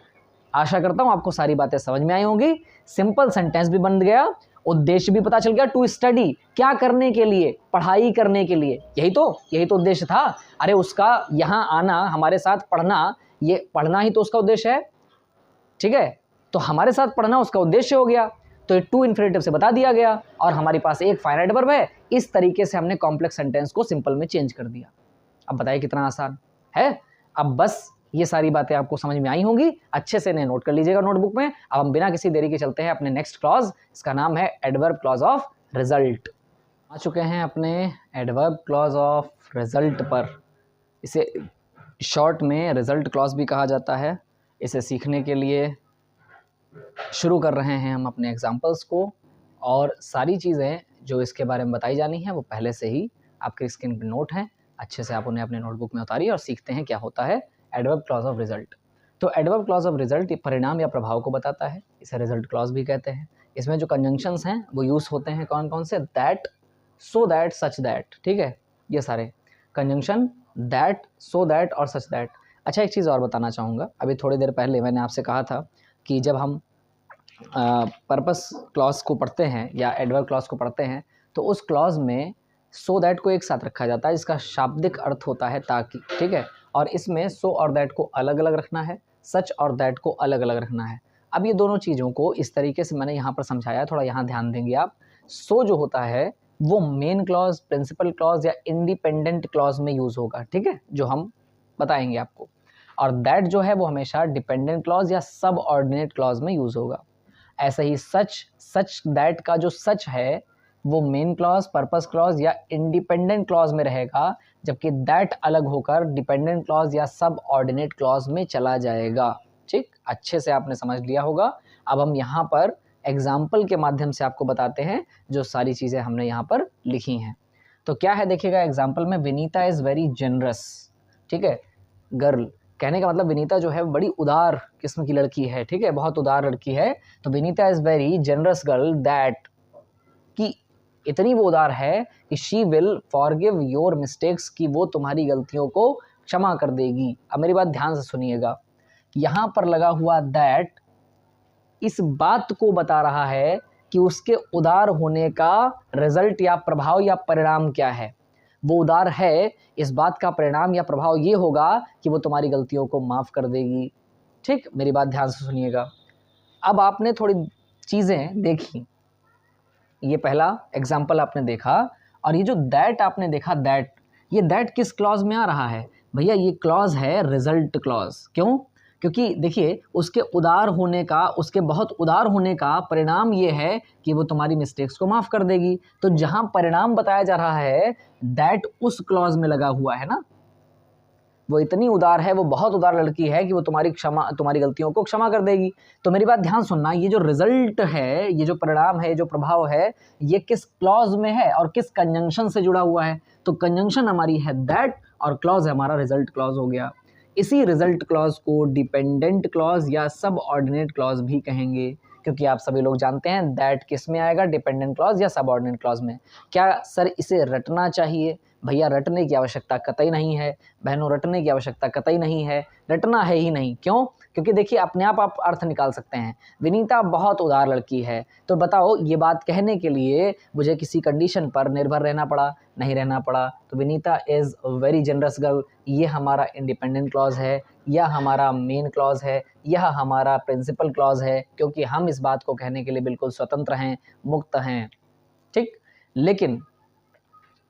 आशा करता हूँ आपको सारी बातें समझ में आई होंगी। सिंपल सेंटेंस भी बन गया, उद्देश्य भी पता चल गया। टू स्टडी, क्या करने के लिए? पढ़ाई करने के लिए। यही तो उद्देश्य था। अरे उसका यहाँ आना, हमारे साथ पढ़ना, ये पढ़ना ही तो उसका उद्देश्य है, ठीक है? तो हमारे साथ पढ़ना उसका उद्देश्य हो गया, तो ये टू इन्फिनिटिव से बता दिया गया, और हमारे पास एक फाइनाइट वर्ब है। इस तरीके से हमने कॉम्प्लेक्स सेंटेंस को सिंपल में चेंज कर दिया। अब बताइए कितना आसान है। अब बस ये सारी बातें आपको समझ में आई होंगी, अच्छे से इन्हें नोट कर लीजिएगा नोटबुक में। अब हम बिना किसी देरी के चलते हैं अपने नेक्स्ट क्लॉज, इसका नाम है एडवर्ब क्लॉज ऑफ रिजल्ट। आ चुके हैं अपने एडवर्ब क्लॉज ऑफ रिजल्ट पर। इसे शॉर्ट में रिजल्ट क्लॉज भी कहा जाता है। इसे सीखने के लिए शुरू कर रहे हैं हम अपने एग्जाम्पल्स को, और सारी चीज़ें जो इसके बारे में बताई जानी है वो पहले से ही आपके स्क्रीन पर नोट हैं। अच्छे से आप उन्हें अपने नोटबुक में उतारिए और सीखते हैं क्या होता है एडवर्ब क्लॉज ऑफ रिजल्ट। तो एडवर्ब क्लॉज ऑफ रिजल्ट परिणाम या प्रभाव को बताता है, इसे रिजल्ट क्लॉज भी कहते हैं। इसमें जो कंजंक्शंस हैं वो यूज़ होते हैं कौन कौन से? That, so that, such that, ठीक है? ये सारे कंजंक्शन दैट, सो दैट और सच दैट। अच्छा, एक चीज़ और बताना चाहूँगा। अभी थोड़ी देर पहले मैंने आपसे कहा था कि जब हम पर्पस क्लॉज को पढ़ते हैं या एडवर्ब क्लॉज को पढ़ते हैं तो उस क्लॉज में सो दैट को एक साथ रखा जाता है, जिसका शाब्दिक अर्थ होता है ताकि, ठीक है? और इसमें सो और दैट को अलग अलग रखना है, सच और दैट को अलग अलग रखना है। अब ये दोनों चीज़ों को इस तरीके से मैंने यहाँ पर समझाया, थोड़ा यहाँ ध्यान देंगे आप। सो जो होता है वो मेन क्लॉज, प्रिंसिपल क्लॉज या इंडिपेंडेंट क्लॉज में यूज़ होगा, ठीक है, जो हम बताएंगे आपको। और दैट जो है वो हमेशा डिपेंडेंट क्लॉज या सब ऑर्डिनेट क्लॉज में यूज़ होगा। ऐसे ही सच दैट का जो सच है वो मेन क्लॉज, पर्पस क्लॉज या इंडिपेंडेंट क्लॉज में रहेगा, जबकि दैट अलग होकर डिपेंडेंट क्लॉज या सब ऑर्डिनेट क्लॉज में चला जाएगा। ठीक, अच्छे से आपने समझ लिया होगा। अब हम यहाँ पर एग्जाम्पल के माध्यम से आपको बताते हैं जो सारी चीज़ें हमने यहाँ पर लिखी हैं। तो क्या है देखिएगा, एग्जाम्पल में विनीता इज़ वेरी जेनरस, ठीक है, गर्ल। कहने का मतलब विनीता जो है बड़ी उदार किस्म की लड़की है, ठीक है, बहुत उदार लड़की है। तो Vinita is very generous girl that, कि इतनी वो उदार है कि she will forgive your mistakes, कि वो तुम्हारी गलतियों को क्षमा कर देगी। अब मेरी बात ध्यान से सुनिएगा, यहाँ पर लगा हुआ दैट इस बात को बता रहा है कि उसके उदार होने का रिजल्ट या प्रभाव या परिणाम क्या है। वो उदार है, इस बात का परिणाम या प्रभाव ये होगा कि वो तुम्हारी गलतियों को माफ़ कर देगी। ठीक, मेरी बात ध्यान से सुनिएगा। अब आपने थोड़ी चीज़ें देखी, ये पहला एग्जाम्पल आपने देखा, और ये जो दैट आपने देखा, दैट, ये दैट किस क्लॉज में आ रहा है भैया? ये क्लॉज है रिजल्ट क्लॉज। क्यों? क्योंकि देखिए उसके उदार होने का, उसके बहुत उदार होने का परिणाम ये है कि वो तुम्हारी मिस्टेक्स को माफ़ कर देगी। तो जहाँ परिणाम बताया जा रहा है दैट उस क्लॉज में लगा हुआ है ना। वो इतनी उदार है, वो बहुत उदार लड़की है कि वो तुम्हारी गलतियों को क्षमा कर देगी। तो मेरी बात ध्यान सुनना, ये जो रिजल्ट है, ये जो परिणाम है, जो प्रभाव है, ये किस क्लॉज में है और किस कंजंक्शन से जुड़ा हुआ है? तो कंजंक्शन हमारी है दैट और क्लॉज है हमारा रिजल्ट क्लॉज हो गया। इसी रिजल्ट क्लॉज को डिपेंडेंट क्लॉज या सब ऑर्डिनेट क्लॉज भी कहेंगे, क्योंकि आप सभी लोग जानते हैं दैट किस में आएगा, डिपेंडेंट क्लॉज या सब ऑर्डिनेट क्लॉज में। क्या सर इसे रटना चाहिए? भैया रटने की आवश्यकता कतई नहीं है, बहनों रटने की आवश्यकता कतई नहीं है, रटना है ही नहीं। क्यों? क्योंकि देखिए अपने आप अर्थ निकाल सकते हैं। विनीता बहुत उदार लड़की है, तो बताओ ये बात कहने के लिए मुझे किसी कंडीशन पर निर्भर रहना पड़ा? नहीं रहना पड़ा। तो Vinita is very generous girl, ये हमारा इंडिपेंडेंट क्लॉज है, यह हमारा मेन क्लॉज है, यह हमारा प्रिंसिपल क्लॉज है, क्योंकि हम इस बात को कहने के लिए बिल्कुल स्वतंत्र हैं, मुक्त हैं। ठीक, लेकिन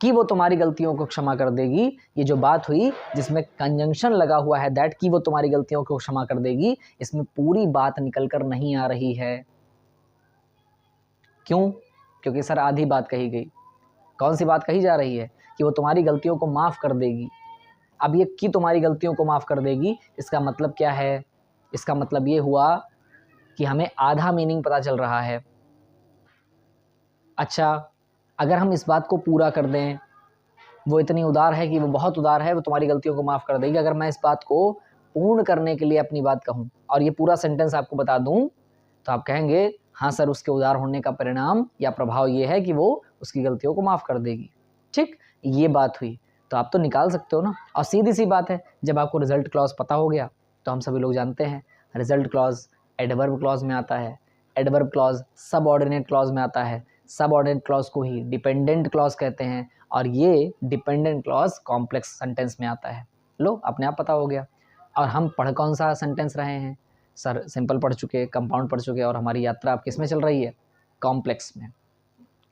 कि वो तुम्हारी गलतियों को क्षमा कर देगी, ये जो बात हुई जिसमें कंजंक्शन लगा हुआ है दैट, कि वो तुम्हारी गलतियों को क्षमा कर देगी, इसमें पूरी बात निकल कर नहीं आ रही है। क्यों? क्योंकि सर आधी बात कही गई। कौन सी बात कही जा रही है? कि वो तुम्हारी गलतियों को माफ़ कर देगी। अब ये कि तुम्हारी गलतियों को माफ़ कर देगी, इसका मतलब क्या है? इसका मतलब ये हुआ कि हमें आधा मीनिंग पता चल रहा है। अच्छा, अगर हम इस बात को पूरा कर दें वो इतनी उदार है कि वो बहुत उदार है, वो तुम्हारी गलतियों को माफ़ कर देगी। अगर मैं इस बात को पूर्ण करने के लिए अपनी बात कहूँ और ये पूरा सेंटेंस आपको बता दूँ तो आप कहेंगे हाँ सर, उसके उदार होने का परिणाम या प्रभाव ये है कि वो उसकी गलतियों को माफ़ कर देगी। ठीक, ये बात हुई। तो आप तो निकाल सकते हो ना। और सीधी सी बात है, जब आपको रिजल्ट क्लॉज पता हो गया तो हम सभी लोग जानते हैं रिजल्ट क्लॉज एडवर्ब क्लॉज में आता है, एडवर्ब क्लॉज सबऑर्डिनेट क्लॉज में आता है, सबऑर्डिनेट क्लॉज को ही डिपेंडेंट क्लॉज कहते हैं और ये डिपेंडेंट क्लॉज कॉम्प्लेक्स सेंटेंस में आता है। लो, अपने आप पता हो गया। और हम पढ़ कौन सा सेंटेंस रहे हैं सर? सिंपल पढ़ चुके, कंपाउंड पढ़ चुके और हमारी यात्रा अब किस में चल रही है? कॉम्प्लेक्स में।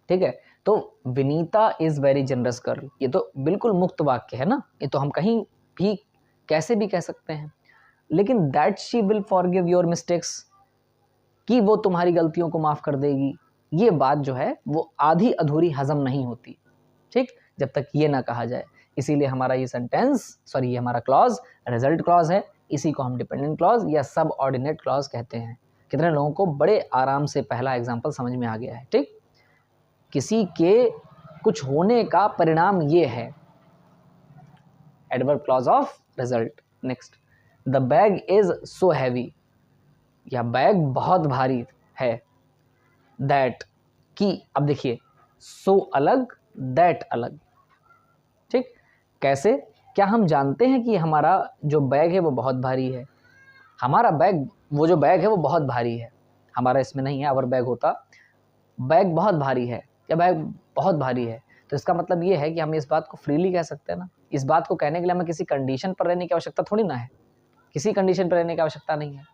ठीक है, तो Vinita is very generous girl, ये तो बिल्कुल मुक्त वाक्य है ना, ये तो हम कहीं भी कैसे भी कह सकते हैं। लेकिन that she will forgive your mistakes, कि वो तुम्हारी गलतियों को माफ़ कर देगी, ये बात जो है वो आधी अधूरी हजम नहीं होती। ठीक, जब तक ये ना कहा जाए। इसीलिए हमारा ये ये हमारा क्लॉज रिजल्ट क्लॉज है। इसी को हम डिपेंडेंट क्लॉज या सब ऑर्डिनेट क्लॉज कहते हैं। कितने लोगों को बड़े आराम से पहला एग्जाम्पल समझ में आ गया है? ठीक, किसी के कुछ होने का परिणाम ये है, adverb clause of result. Next, the bag is so heavy, या बैग बहुत भारी है। दैट, की अब देखिए सो अलग, दैट अलग। ठीक, कैसे? क्या हम जानते हैं कि हमारा जो बैग है वो बहुत भारी है? हमारा बैग, वो जो बैग है वो बहुत भारी है, हमारा इसमें नहीं है। अगर बैग होता, बैग बहुत भारी है या बैग बहुत भारी है, तो इसका मतलब ये है कि हम इस बात को फ्रीली कह सकते हैं ना। इस बात को कहने के लिए हमें किसी कंडीशन पर रहने की आवश्यकता थोड़ी ना है, किसी कंडीशन पर रहने की आवश्यकता नहीं है।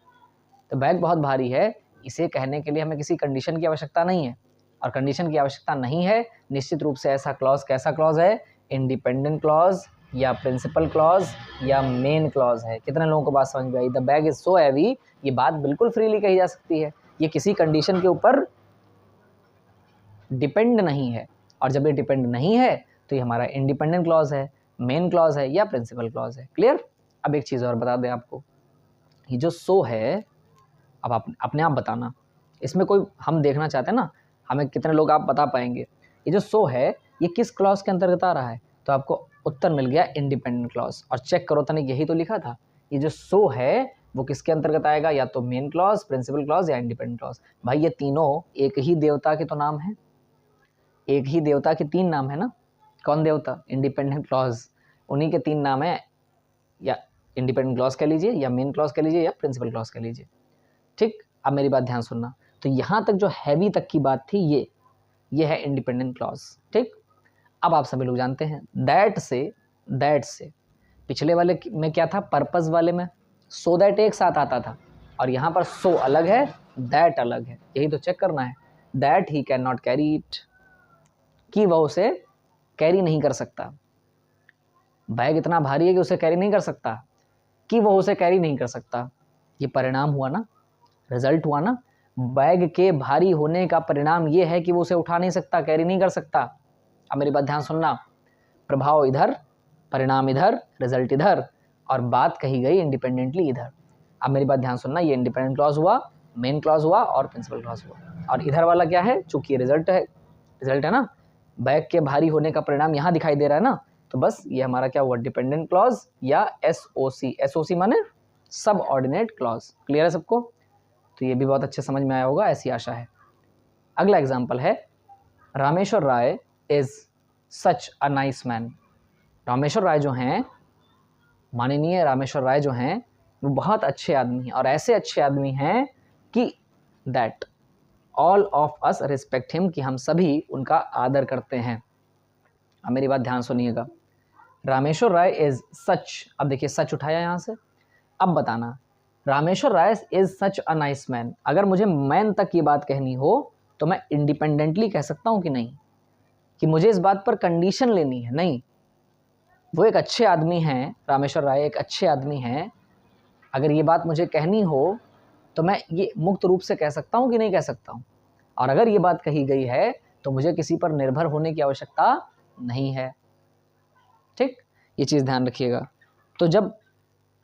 तो बैग बहुत भारी है, इसे कहने के लिए हमें किसी कंडीशन की आवश्यकता नहीं है, और कंडीशन की आवश्यकता नहीं है, निश्चित रूप से ऐसा क्लॉज कैसा क्लॉज है? इंडिपेंडेंट क्लॉज या प्रिंसिपल क्लॉज या मेन क्लॉज है। कितने लोगों को बात समझ में आई? The bag is so heavy, ये बात बिल्कुल फ्रीली कही जा सकती है, ये किसी कंडीशन के ऊपर डिपेंड नहीं है। और जब ये डिपेंड नहीं है तो ये हमारा इंडिपेंडेंट क्लॉज है, मेन क्लॉज है या प्रिंसिपल क्लॉज है। क्लियर? अब एक चीज़ और बता दें आपको, ये जो सो है, अब आप अपने आप बताना, इसमें कोई हम देखना चाहते हैं ना, हमें कितने लोग आप बता पाएंगे ये जो सो है ये किस क्लॉज के अंतर्गत आ रहा है? तो आपको उत्तर मिल गया इंडिपेंडेंट क्लॉज। और चेक करो, तनिक यही तो लिखा था, ये जो सो है वो किसके अंतर्गत आएगा? या तो मेन क्लॉज, प्रिंसिपल क्लॉज या इंडिपेंडेंट क्लॉज। भाई ये तीनों एक ही देवता के तो नाम है, एक ही देवता के तीन नाम है ना। कौन देवता? इंडिपेंडेंट क्लॉज, उन्हीं के तीन नाम है, या इंडिपेंडेंट क्लॉज कह लीजिए या मेन क्लॉज कह लीजिए या प्रिंसिपल क्लॉज कह लीजिए। ठीक, अब मेरी बात ध्यान सुनना। तो यहाँ तक जो हैवी तक की बात थी ये है इंडिपेंडेंट क्लॉज। ठीक, अब आप सभी लोग जानते हैं दैट से पिछले वाले में क्या था? पर्पस वाले में सो दैट एक साथ आता था, और यहाँ पर सो अलग है, दैट अलग है। यही तो चेक करना है। That he can not carry it, कि वह उसे कैरी नहीं कर सकता। बैग इतना भारी है कि उसे कैरी नहीं कर सकता, कि वह उसे कैरी नहीं कर सकता। ये परिणाम हुआ ना, रिजल्ट हुआ ना। बैग के भारी होने का परिणाम ये है कि वो उसे उठा नहीं सकता, कैरी नहीं कर सकता। अब मेरी बात ध्यान सुनना, प्रभाव इधर, परिणाम इधर, रिजल्ट इधर, और बात कही गई इंडिपेंडेंटली इधर। अब मेरी बात ध्यान सुनना, ये इंडिपेंडेंट क्लॉज हुआ, मेन क्लॉज हुआ और प्रिंसिपल क्लॉज हुआ। और इधर वाला क्या है? चूंकि रिजल्ट है ना, बैग के भारी होने का परिणाम यहाँ दिखाई दे रहा है ना, तो बस ये हमारा क्या हुआ? डिपेंडेंट क्लॉज या एसओसी माने सब ऑर्डिनेट क्लॉज। क्लियर है सबको? तो ये भी बहुत अच्छे समझ में आया होगा, ऐसी आशा है। अगला एग्जाम्पल है, Rameshwar Rai is such a nice man. Rameshwar Rai जो हैं, माननीय रामेश्वर राय जो हैं, वो बहुत अच्छे आदमी हैं, और ऐसे अच्छे आदमी हैं कि that all of us respect him, कि हम सभी उनका आदर करते हैं। अब मेरी बात ध्यान सुनिएगा, रामेश्वर राय इज सच, अब देखिए सच उठाया यहाँ से। अब बताना, Rameshwar Rai is such a nice man, अगर मुझे मैन तक ये बात कहनी हो तो मैं इंडिपेंडेंटली कह सकता हूँ कि नहीं? कि मुझे इस बात पर कंडीशन लेनी है? नहीं, वो एक अच्छे आदमी हैं, रामेश्वर राय एक अच्छे आदमी हैं, अगर ये बात मुझे कहनी हो तो मैं ये मुक्त रूप से कह सकता हूँ कि नहीं कह सकता हूँ? और अगर ये बात कही गई है तो मुझे किसी पर निर्भर होने की आवश्यकता नहीं है। ठीक, ये चीज़ ध्यान रखिएगा। तो जब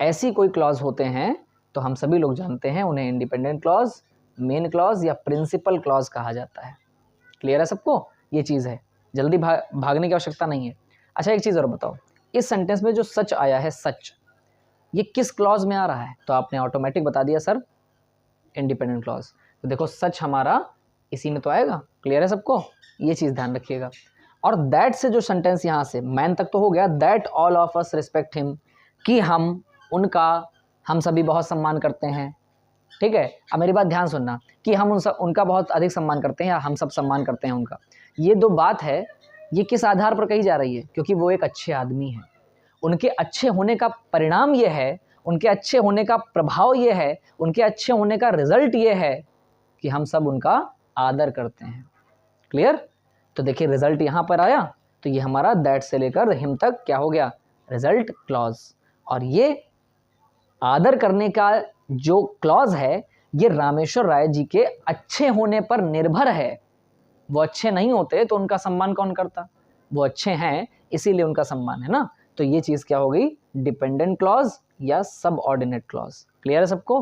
ऐसी कोई क्लॉज होते हैं तो हम सभी लोग जानते हैं उन्हें इंडिपेंडेंट क्लॉज, मेन क्लॉज या प्रिंसिपल क्लॉज कहा जाता है। क्लियर है सबको? ये चीज़ है, जल्दी भागने की आवश्यकता नहीं है। अच्छा एक चीज़ और बताओ, इस सेंटेंस में जो सच आया है, सच, ये किस क्लॉज में आ रहा है? तो आपने ऑटोमेटिक बता दिया सर, इंडिपेंडेंट क्लॉज। तो देखो सच हमारा इसी में तो आएगा। क्लियर है सबको? ये चीज़ ध्यान रखिएगा। और दैट से जो सेंटेंस यहाँ से मैन तक तो हो गया, that all of us respect him, कि हम उनका, हम सभी बहुत सम्मान करते हैं। ठीक है, अब मेरी बात ध्यान सुनना, कि हम उनका बहुत अधिक सम्मान करते हैं या हम सब सम्मान करते हैं उनका। ये दो बात है, ये किस आधार पर कही जा रही है? क्योंकि वो एक अच्छे आदमी हैं, उनके अच्छे होने का परिणाम ये है, उनके अच्छे होने का प्रभाव ये है, उनके अच्छे होने का रिजल्ट ये है कि हम सब उनका आदर करते हैं। क्लियर? तो देखिए रिजल्ट यहाँ पर आया, तो ये हमारा दैट से लेकर हिम तक क्या हो गया? Result clause. और ये आदर करने का जो क्लॉज है, ये रामेश्वर राय जी के अच्छे होने पर निर्भर है। वो अच्छे नहीं होते तो उनका सम्मान कौन करता? वो अच्छे हैं इसीलिए उनका सम्मान है ना। तो ये चीज़ क्या हो गई? डिपेंडेंट क्लॉज या सबऑर्डिनेट क्लॉज। क्लियर है सबको?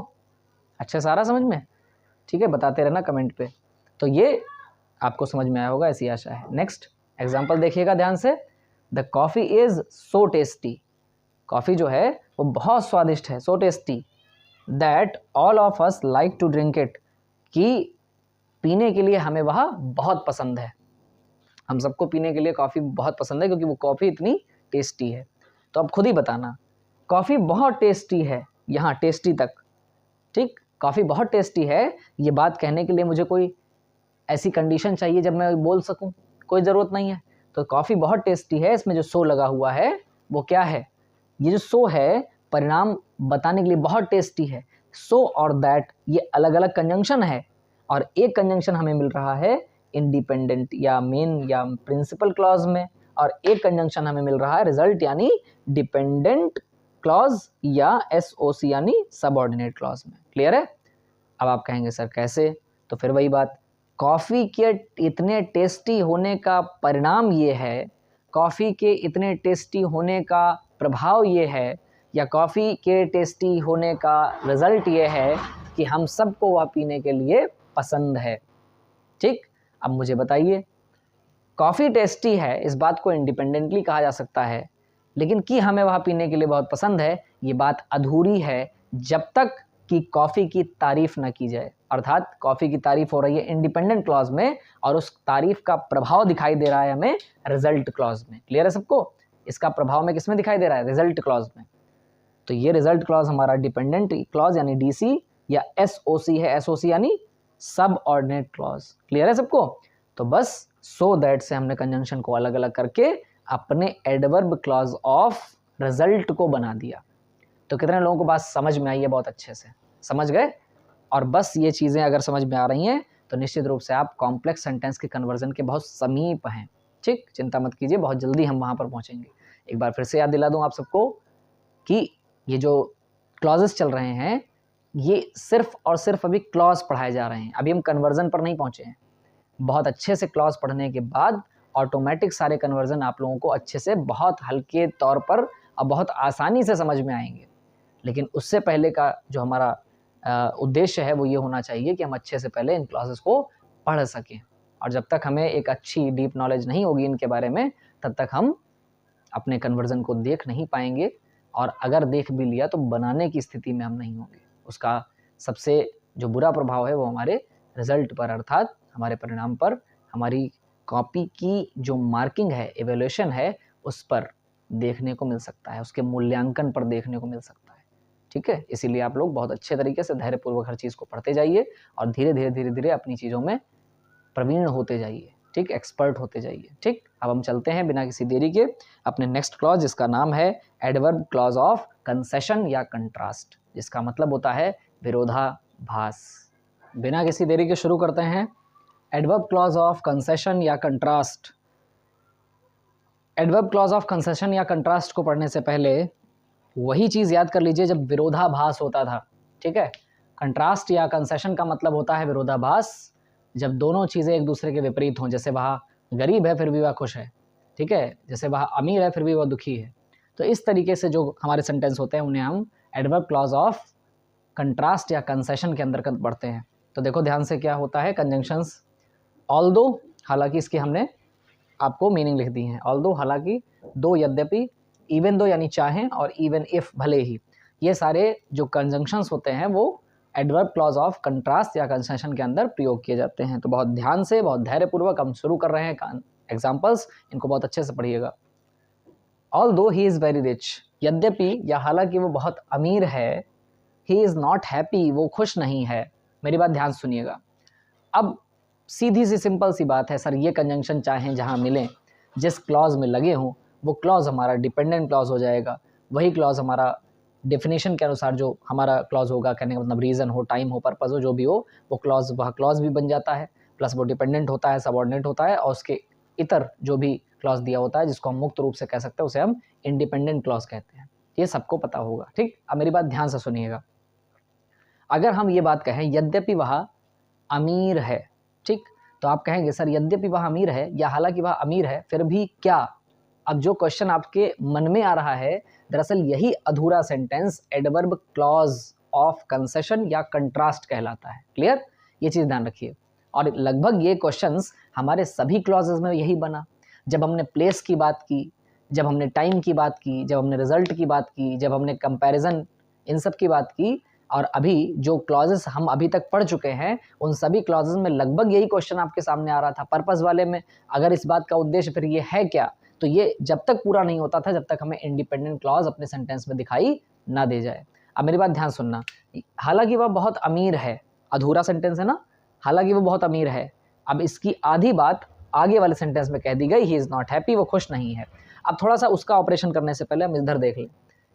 अच्छा सारा समझ में? ठीक है, बताते रहना कमेंट पे। तो ये आपको समझ में आया होगा, ऐसी आशा है। नेक्स्ट एग्जाम्पल देखिएगा ध्यान से। The coffee is so tasty, coffee जो है वो बहुत स्वादिष्ट है, so tasty, that all of us like to drink it, कि पीने के लिए हमें वह बहुत पसंद है। हम सबको पीने के लिए कॉफ़ी बहुत पसंद है क्योंकि वो कॉफ़ी इतनी टेस्टी है। तो अब खुद ही बताना, कॉफ़ी बहुत टेस्टी है, यहाँ टेस्टी तक, ठीक, कॉफ़ी बहुत टेस्टी है, ये बात कहने के लिए मुझे कोई ऐसी कंडीशन चाहिए जब मैं बोल सकूं? कोई ज़रूरत नहीं है। तो कॉफ़ी बहुत टेस्टी है, इसमें जो सो लगा हुआ है वो क्या है? ये जो सो है परिणाम बताने के लिए बहुत टेस्टी है। सो और दैट ये अलग अलग कंजंक्शन है, और एक कंजंक्शन हमें मिल रहा है इंडिपेंडेंट या मेन या प्रिंसिपल क्लॉज में, और एक कंजंक्शन हमें मिल रहा है रिजल्ट यानी डिपेंडेंट क्लॉज या एसओसी यानी सबऑर्डिनेट क्लॉज में। क्लियर है? अब आप कहेंगे सर कैसे? तो फिर वही बात, कॉफ़ी के इतने टेस्टी होने का परिणाम ये है, कॉफ़ी के इतने टेस्टी होने का प्रभाव ये है, या कॉफ़ी के टेस्टी होने का रिज़ल्ट ये है कि हम सबको वह पीने के लिए पसंद है। ठीक, अब मुझे बताइए, कॉफ़ी टेस्टी है इस बात को इंडिपेंडेंटली कहा जा सकता है, लेकिन कि हमें वह पीने के लिए बहुत पसंद है, ये बात अधूरी है जब तक कि कॉफ़ी की तारीफ़ न की जाए। अर्थात कॉफ़ी की तारीफ़ हो रही है इंडिपेंडेंट क्लॉज में, और उस तारीफ़ का प्रभाव दिखाई दे रहा है हमें रिजल्ट क्लॉज में। क्लियर है सबको? इसका प्रभाव में किसमें दिखाई दे रहा है? रिजल्ट क्लॉज में। तो ये रिजल्ट क्लॉज हमारा डिपेंडेंट क्लॉज यानी डीसी या एसओसी है, एसओसी यानी सब ऑर्डिनेट क्लॉज। क्लियर है सबको? तो बस सो दैट से हमने कंजंक्शन को अलग अलग करके अपने एडवर्ब क्लॉज ऑफ रिजल्ट को बना दिया। तो कितने लोगों को बात समझ में आई है? बहुत अच्छे से समझ गए। और बस ये चीज़ें अगर समझ में आ रही हैं तो निश्चित रूप से आप कॉम्प्लेक्स सेंटेंस के कन्वर्जन के बहुत समीप हैं। ठीक, चिंता मत कीजिए, बहुत जल्दी हम वहाँ पर पहुँचेंगे। एक बार फिर से याद दिला दूँ आप सबको कि ये जो क्लॉजेस चल रहे हैं ये सिर्फ और सिर्फ अभी क्लॉज पढ़ाए जा रहे हैं, अभी हम कन्वर्जन पर नहीं पहुँचे हैं। बहुत अच्छे से क्लॉज पढ़ने के बाद ऑटोमेटिक सारे कन्वर्जन आप लोगों को अच्छे से बहुत हल्के तौर पर और बहुत आसानी से समझ में आएंगे। लेकिन उससे पहले का जो हमारा उद्देश्य है वो ये होना चाहिए कि हम अच्छे से पहले इन क्लॉजेस को पढ़ सकें, और जब तक हमें एक अच्छी डीप नॉलेज नहीं होगी इनके बारे में तब तक हम अपने कन्वर्जन को देख नहीं पाएंगे, और अगर देख भी लिया तो बनाने की स्थिति में हम नहीं होंगे। उसका सबसे जो बुरा प्रभाव है वो हमारे रिजल्ट पर, अर्थात हमारे परिणाम पर, हमारी कॉपी की जो मार्किंग है, एवेल्यूएशन है, उस पर देखने को मिल सकता है, उसके मूल्यांकन पर देखने को मिल सकता है। ठीक है, इसीलिए आप लोग बहुत अच्छे तरीके से धैर्यपूर्वक हर चीज़ को पढ़ते जाइए और धीरे धीरे अपनी चीज़ों में प्रवीण होते जाइए। ठीक, एक्सपर्ट होते जाइए। ठीक, अब हम चलते हैं बिना किसी देरी के अपने नेक्स्ट क्लॉज, जिसका नाम है एडवर्ब क्लॉज ऑफ कंसेशन या कंट्रास्ट, जिसका मतलब होता है विरोधाभास। बिना किसी देरी के शुरू करते हैं एडवर्ब क्लॉज ऑफ कंसेशन या contrast. Adverb clause of concession या कंट्रास्ट को पढ़ने से पहले वही चीज़ याद कर लीजिए जब विरोधाभास होता था। ठीक है, कंट्रास्ट या कंसेशन का मतलब होता है विरोधाभास, जब दोनों चीज़ें एक दूसरे के विपरीत हों। जैसे वह गरीब है फिर भी वह खुश है, ठीक है, जैसे वह अमीर है फिर भी वह दुखी है। तो इस तरीके से जो हमारे सेंटेंस होते हैं उन्हें हम एडवर्ब क्लॉज ऑफ कंट्रास्ट या कंसेशन के अंतर्गत पढ़ते हैं। तो देखो ध्यान से क्या होता है, कंजंक्शंस ऑल्दो, हालांकि इसकी हमने आपको मीनिंग लिख दी हैं। ऑल्दो हालांकि, दो यद्यपि, इवन दो यानी चाहें, और इवन इफ भले ही, ये सारे जो कंजंक्शंस होते हैं वो एडवर्ब क्लॉज ऑफ कंट्रास्ट या कंसेशन के अंदर प्रयोग किए जाते हैं। तो बहुत ध्यान से, बहुत धैर्यपूर्वक हम शुरू कर रहे हैं एग्जाम्पल्स, इनको बहुत अच्छे से पढ़िएगा। Although he is very rich, यद्यपि या हालांकि वो बहुत अमीर है, ही इज़ नॉट हैप्पी, वो खुश नहीं है। मेरी बात ध्यान सुनिएगा। अब सीधी सी सिंपल सी बात है, सर ये कंजंक्शन चाहें जहाँ मिलें, जिस क्लॉज में लगे हों, वो क्लॉज हमारा डिपेंडेंट क्लॉज हो जाएगा। वही क्लॉज हमारा डेफिनेशन के अनुसार जो हमारा क्लॉज होगा, कहने का मतलब रीज़न हो, टाइम हो, पर्पज़ हो, जो भी हो, वो क्लॉज वह क्लॉज भी बन जाता है। प्लस वो डिपेंडेंट होता है, सबऑर्डिनेट होता है, और उसके इतर जो भी क्लॉज दिया होता है, जिसको हम मुक्त रूप से कह सकते हैं, उसे हम इंडिपेंडेंट क्लॉज कहते हैं। ये सबको पता होगा, ठीक। अब मेरी बात ध्यान से सुनिएगा। अगर हम ये बात कहें यद्यपि वह अमीर है, ठीक, तो आप कहेंगे सर यद्यपि वह अमीर है या हालांकि वह अमीर है, फिर भी क्या? अब जो क्वेश्चन आपके मन में आ रहा है, दरअसल यही अधूरा sentence adverb clause of concession या कंट्रास्ट कहलाता है। क्लियर? ये चीज़ ध्यान रखिए। और लगभग ये क्वेश्चंस हमारे सभी क्लॉजेस में यही बना। जब हमने प्लेस की बात की, जब हमने टाइम की बात की, जब हमने रिजल्ट की बात की, जब हमने कंपैरिजन, इन सब की बात की, और अभी जो क्लॉजेस हम अभी तक पढ़ चुके हैं, उन सभी क्लॉजेस में लगभग यही क्वेश्चन आपके सामने आ रहा था। पर्पस वाले में अगर इस बात का उद्देश्य फिर ये है क्या, तो ये जब तक पूरा नहीं होता था, जब तक हमें इंडिपेंडेंट क्लॉज अपने सेंटेंस में दिखाई ना दे जाए। अब मेरी बात ध्यान सुनना। हालांकि वह बहुत अमीर है, अधूरा सेंटेंस है ना, हालांकि वो बहुत अमीर है। अब इसकी आधी बात आगे वाले सेंटेंस में कह दी गई, ही इज़ नॉट हैप्पी, वो खुश नहीं है। अब थोड़ा सा उसका ऑपरेशन करने से पहले हम इधर देख लें।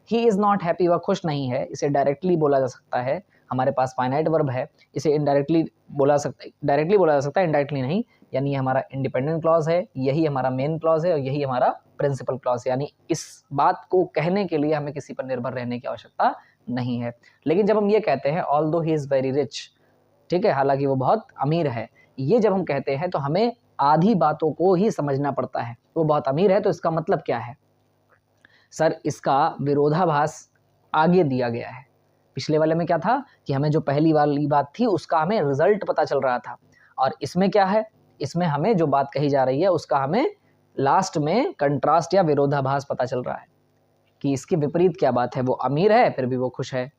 ही इज़ नॉट हैप्पी, वह खुश नहीं है, इसे डायरेक्टली बोला जा सकता है। हमारे पास फाइनाइट वर्ब है, इसे इनडायरेक्टली बोला सकता है, डायरेक्टली बोला जा सकता है, इनडायरेक्टली नहीं। यानी ये हमारा इंडिपेंडेंट क्लॉज है, यही हमारा मेन क्लॉज है, और यही हमारा प्रिंसिपल क्लॉज है। यानी इस बात को कहने के लिए हमें किसी पर निर्भर रहने की आवश्यकता नहीं है। लेकिन जब हम ये कहते हैं although he is very rich, ठीक है, हालांकि वो बहुत अमीर है, ये जब हम कहते हैं तो हमें आधी बातों को ही समझना पड़ता है। वो बहुत अमीर है तो इसका मतलब क्या है? सर इसका विरोधाभास आगे दिया गया है। पिछले वाले में क्या था कि हमें जो पहली वाली बात थी उसका हमें रिजल्ट पता चल रहा था, और इसमें क्या है, इसमें हमें जो बात कही जा रही है उसका हमें लास्ट में कंट्रास्ट या विरोधाभास पता चल रहा है कि इसके विपरीत क्या बात है। वो अमीर है फिर भी वो खुश है,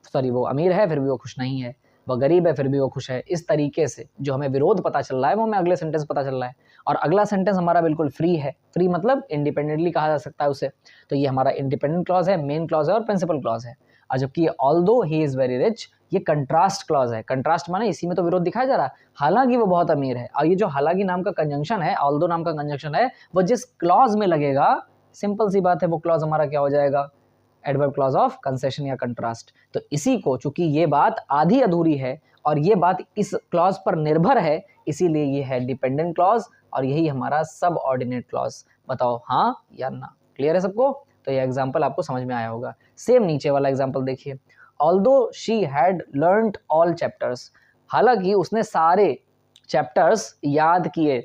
सॉरी वो अमीर है फिर भी वो खुश नहीं है, वह गरीब है फिर भी वो खुश है। इस तरीके से जो हमें विरोध पता चल रहा है वो हमें अगले सेंटेंस पता चल रहा है। और अगला सेंटेंस हमारा बिल्कुल फ्री है, फ्री मतलब इंडिपेंडेंटली कहा जा सकता है उसे। तो ये हमारा इंडिपेंडेंट क्लॉज है, मेन क्लॉज है और प्रिंसिपल क्लॉज है। और जबकि although he is very rich, ये कंट्रास्ट क्लॉज है। कंट्रास्ट माने इसी में तो विरोध दिखाया जा रहा है, हालांकि वो बहुत अमीर है। और ये जो हालांकि नाम का कंजंक्शन है, ऑल्दो नाम का कंजंक्शन है, वो जिस क्लॉज में लगेगा, सिंपल सी बात है, वो क्लॉज हमारा क्या हो जाएगा? एडवर्ब क्लॉज ऑफ कंसेशन या कंट्रास्ट। तो इसी को, चूंकि ये बात आधी अधूरी है और ये बात इस क्लॉज पर निर्भर है, इसीलिए ये है डिपेंडेंट क्लॉज, और यही हमारा सब ऑर्डिनेट क्लॉज। बताओ हाँ या ना? क्लियर है सबको? तो ये एग्जाम्पल आपको समझ में आया होगा। सेम नीचे वाला एग्जाम्पल देखिए, although she had learned all chapters, हालांकि उसने सारे चैप्टर्स याद किए,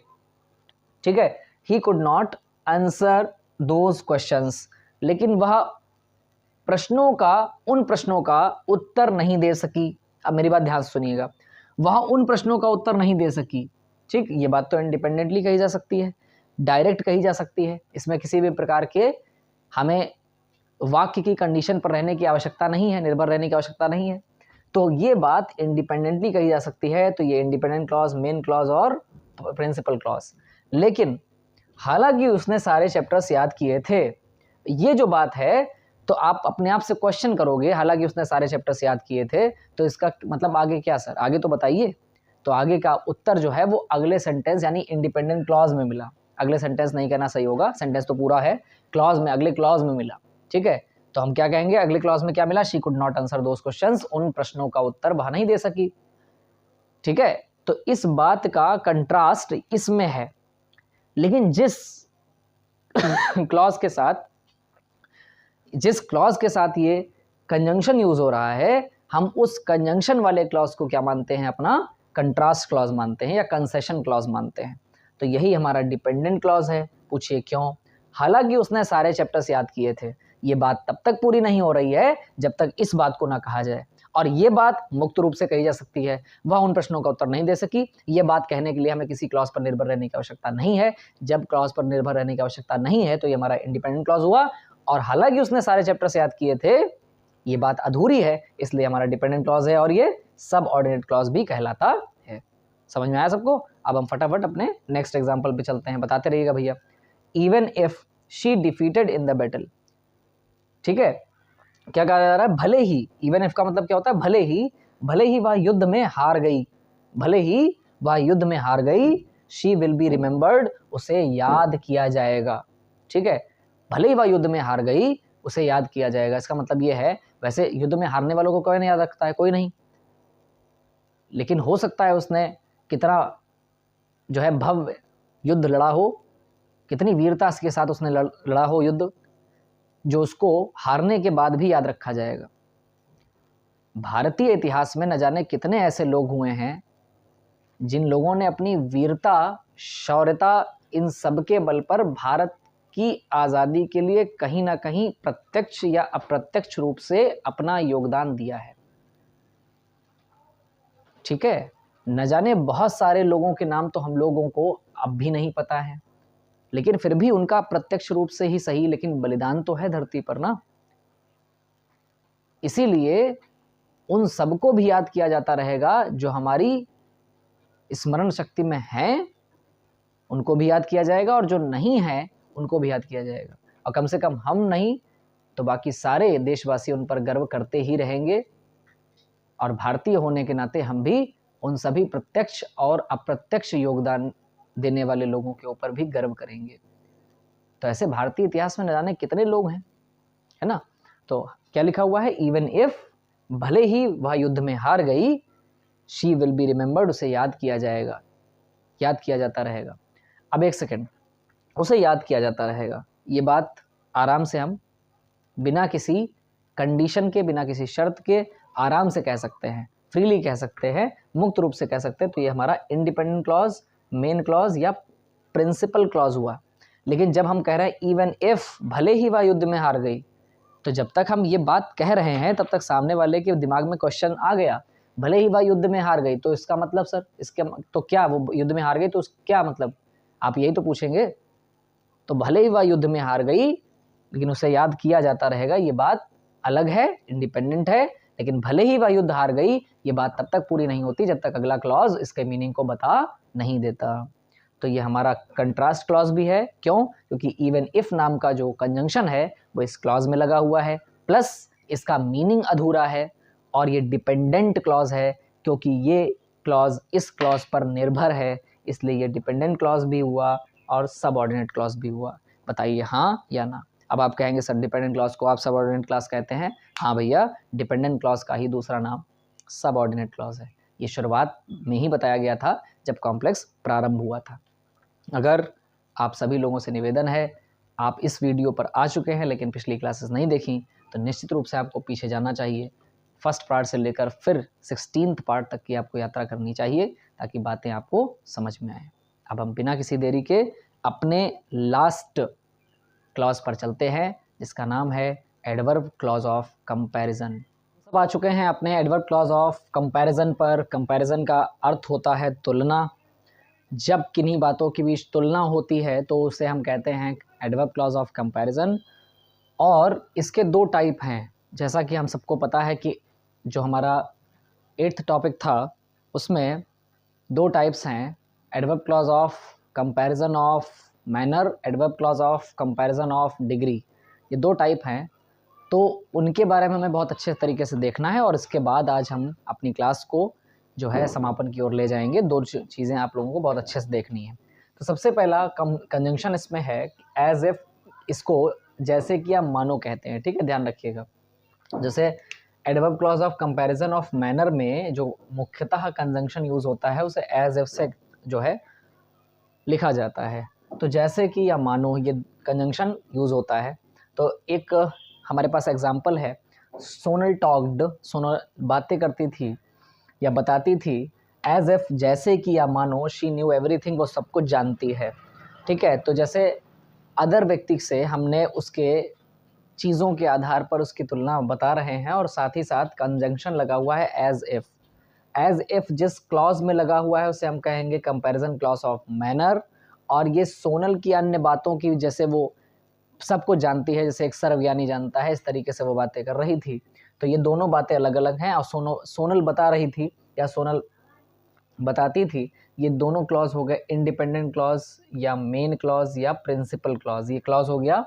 ठीक है, he could not answer those questions, लेकिन वह उन प्रश्नों का उत्तर नहीं दे सकी। अब मेरी बात ध्यान से सुनिएगा, वह उन प्रश्नों का उत्तर नहीं दे सकी, ठीक। ये बात तो इंडिपेंडेंटली कही जा सकती है, डायरेक्ट कही जा सकती है, इसमें किसी भी प्रकार के हमें वाक्य की कंडीशन पर रहने की आवश्यकता नहीं है, निर्भर रहने की आवश्यकता नहीं है। तो ये बात इंडिपेंडेंटली कही जा सकती है। तो ये इंडिपेंडेंट क्लॉज, मेन क्लॉज और प्रिंसिपल क्लॉज। लेकिन हालांकि उसने सारे चैप्टर्स याद किए थे, ये जो बात है, तो आप अपने आप से क्वेश्चन करोगे, हालांकि उसने सारे चैप्टर्स याद किए थे, तो इसका मतलब आगे क्या सर? आगे तो बताइए। तो आगे का उत्तर जो है वो अगले सेंटेंस यानी इंडिपेंडेंट क्लॉज में मिला। अगले सेंटेंस नहीं कहना सही होगा, सेंटेंस तो पूरा है, क्लॉज में, अगले क्लॉज में मिला, ठीक है। तो हम क्या कहेंगे? अगले क्लॉज में क्या मिला? She could not answer those questions, उन प्रश्नों का उत्तर वह नहीं दे सकी, ठीक है। तो इस बात का कंट्रास्ट इसमें है। लेकिन जिस क्लॉज के साथ ये कंजंक्शन यूज हो रहा है, हम उस कंजंक्शन वाले क्लॉज को क्या मानते हैं? अपना कंट्रास्ट क्लॉज मानते हैं या कंसेशन क्लॉज मानते हैं। तो यही हमारा डिपेंडेंट क्लॉज है। पूछिए क्यों? हालांकि उसने सारे चैप्टर्स याद किए थे, ये बात तब तक पूरी नहीं हो रही है जब तक इस बात को ना कहा जाए। और ये बात मुक्त रूप से कही जा सकती है, वह उन प्रश्नों का उत्तर नहीं दे सकी। ये बात कहने के लिए हमें किसी क्लॉज पर निर्भर रहने की आवश्यकता नहीं है। जब क्लॉज पर निर्भर रहने की आवश्यकता नहीं है तो ये हमारा इंडिपेंडेंट क्लॉज हुआ। और हालांकि उसने सारे चैप्टर्स याद किए थे, ये बात अधूरी है, इसलिए हमारा डिपेंडेंट क्लॉज है और ये सब ऑर्डिनेट क्लॉज भी कहलाता है। समझ में आया सबको? अब हम फटाफट अपने नेक्स्ट एग्जाम्पल पे चलते हैं, बताते रहिएगा भैया। Even if she defeated in the battle, ठीक है, क्या कहा जा रहा है? भले ही, इवन इफ का मतलब क्या होता है? भले ही वह युद्ध में हार गई, भले ही वह युद्ध में हार गई, शी विल बी रिमेंबर्ड, उसे याद किया जाएगा, ठीक है। भले ही वह युद्ध में हार गई, उसे याद किया जाएगा। इसका मतलब ये है, वैसे युद्ध में हारने वालों को कोई नहीं याद रखता है, कोई नहीं, लेकिन हो सकता है उसने कितना जो है भव्य युद्ध लड़ा हो, कितनी वीरता के साथ उसने लड़ा हो युद्ध, जो उसको हारने के बाद भी याद रखा जाएगा। भारतीय इतिहास में न जाने कितने ऐसे लोग हुए हैं जिन लोगों ने अपनी वीरता, शौर्यता, इन सब के बल पर भारत की आज़ादी के लिए कहीं ना कहीं प्रत्यक्ष या अप्रत्यक्ष रूप से अपना योगदान दिया है, ठीक है। न जाने बहुत सारे लोगों के नाम तो हम लोगों को अब भी नहीं पता है, लेकिन फिर भी उनका प्रत्यक्ष रूप से ही सही, लेकिन बलिदान तो है धरती पर ना। इसीलिए उन सबको भी याद किया जाता रहेगा जो हमारी स्मरण शक्ति में हैं, उनको भी याद किया जाएगा, और जो नहीं है उनको भी याद किया जाएगा। और कम से कम हम नहीं तो बाकी सारे देशवासी उन पर गर्व करते ही रहेंगे, और भारतीय होने के नाते हम भी उन सभी प्रत्यक्ष और अप्रत्यक्ष योगदान देने वाले लोगों के ऊपर भी गर्व करेंगे। तो ऐसे भारतीय इतिहास में न जाने कितने लोग हैं, है ना। तो क्या लिखा हुआ है? इवन इफ, भले ही वह युद्ध में हार गई, शी विल बी रिमेंबर्ड, उसे याद किया जाएगा, याद किया जाता रहेगा। अब एक सेकेंड, उसे याद किया जाता रहेगा, ये बात आराम से हम बिना किसी कंडीशन के, बिना किसी शर्त के आराम से कह सकते हैं, फ्रीली कह सकते हैं, मुक्त रूप से कह सकते हैं। तो ये हमारा इंडिपेंडेंट क्लॉज, मेन क्लॉज या प्रिंसिपल क्लॉज हुआ। लेकिन जब हम कह रहे हैं इवन इफ, भले ही वह युद्ध में हार गई, तो जब तक हम ये बात कह रहे हैं तब तक सामने वाले के दिमाग में क्वेश्चन आ गया, भले ही वह युद्ध में हार गई, तो इसका मतलब सर, इसके तो क्या वो युद्ध में हार गई तो क्या मतलब, आप यही तो पूछेंगे। तो भले ही वह युद्ध में हार गई लेकिन उसे याद किया जाता रहेगा, ये बात अलग है, इंडिपेंडेंट है। लेकिन भले ही वह युद्ध हार गई, ये बात तब तक पूरी नहीं होती जब तक अगला क्लॉज इसके मीनिंग को बता नहीं देता। तो ये हमारा कंट्रास्ट क्लॉज भी है। क्यों? क्योंकि इवन इफ नाम का जो कंजंक्शन है वो इस क्लॉज में लगा हुआ है, प्लस इसका मीनिंग अधूरा है, और ये डिपेंडेंट क्लॉज है क्योंकि ये क्लॉज इस क्लॉज पर निर्भर है, इसलिए ये डिपेंडेंट क्लॉज भी हुआ और सबऑर्डिनेट क्लॉज भी हुआ। बताइए हाँ या ना। अब आप कहेंगे सर डिपेंडेंट क्लॉज को आप सबऑर्डिनेट क्लॉज कहते हैं? हाँ भैया, डिपेंडेंट क्लॉज का ही दूसरा नाम सबऑर्डिनेट क्लॉज है। ये शुरुआत में ही बताया गया था जब कॉम्प्लेक्स प्रारंभ हुआ था। अगर आप सभी लोगों से निवेदन है, आप इस वीडियो पर आ चुके हैं लेकिन पिछली क्लासेस नहीं देखी, तो निश्चित रूप से आपको पीछे जाना चाहिए। फर्स्ट पार्ट से लेकर फिर 16th पार्ट तक की आपको यात्रा करनी चाहिए ताकि बातें आपको समझ में आए। अब हम बिना किसी देरी के अपने लास्ट क्लॉज पर चलते हैं जिसका नाम है एडवर्ब क्लॉज ऑफ कंपैरिजन। सब आ चुके हैं अपने एडवर्ब क्लॉज ऑफ कंपैरिजन पर। कंपैरिजन का अर्थ होता है तुलना। जब किन्हीं बातों के बीच तुलना होती है तो उसे हम कहते हैं एडवर्ब क्लॉज ऑफ कंपैरिजन। और इसके दो टाइप हैं, जैसा कि हम सबको पता है कि जो हमारा 8th टॉपिक था उसमें दो टाइप्स हैं, adverb clause of comparison of manner, adverb clause of comparison of degree. ये दो टाइप हैं, तो उनके बारे में हमें बहुत अच्छे तरीके से देखना है और इसके बाद आज हम अपनी क्लास को जो है समापन की ओर ले जाएंगे। दो चीज़ें आप लोगों को बहुत अच्छे से देखनी है। तो सबसे पहला कंजंक्शन इसमें है एज इफ, इसको जैसे कि या मानो कहते हैं, ठीक है, ध्यान रखिएगा। जैसे adverb clause of comparison of manner में जो मुख्यतः कंजंक्शन यूज़ होता है उसे एज इफ से जो है लिखा जाता है। तो जैसे कि या मानो ये कंजंक्शन यूज़ होता है। तो एक हमारे पास एग्जाम्पल है, सोनल टॉक्ड, सोनल बातें करती थी या बताती थी, एज इफ जैसे कि या मानो शी न्यू एवरीथिंग, वो सब कुछ जानती है, ठीक है। तो जैसे अदर व्यक्ति से हमने उसके चीज़ों के आधार पर उसकी तुलना बता रहे हैं, और साथ ही साथ कंजंक्शन लगा हुआ है एज इफ। एज इफ जिस क्लॉज में लगा हुआ है उसे हम कहेंगे कंपैरिजन क्लॉज ऑफ मैनर। और ये सोनल की अन्य बातों की, जैसे वो सबको जानती है, जैसे एक सर्वज्ञानी जानता है, इस तरीके से वो बातें कर रही थी। तो ये दोनों बातें अलग अलग हैं, और सोनल बता रही थी या सोनल बताती थी, ये दोनों क्लॉज हो गए इंडिपेंडेंट क्लॉज या मेन क्लॉज या प्रिंसिपल क्लॉज। ये क्लॉज हो गया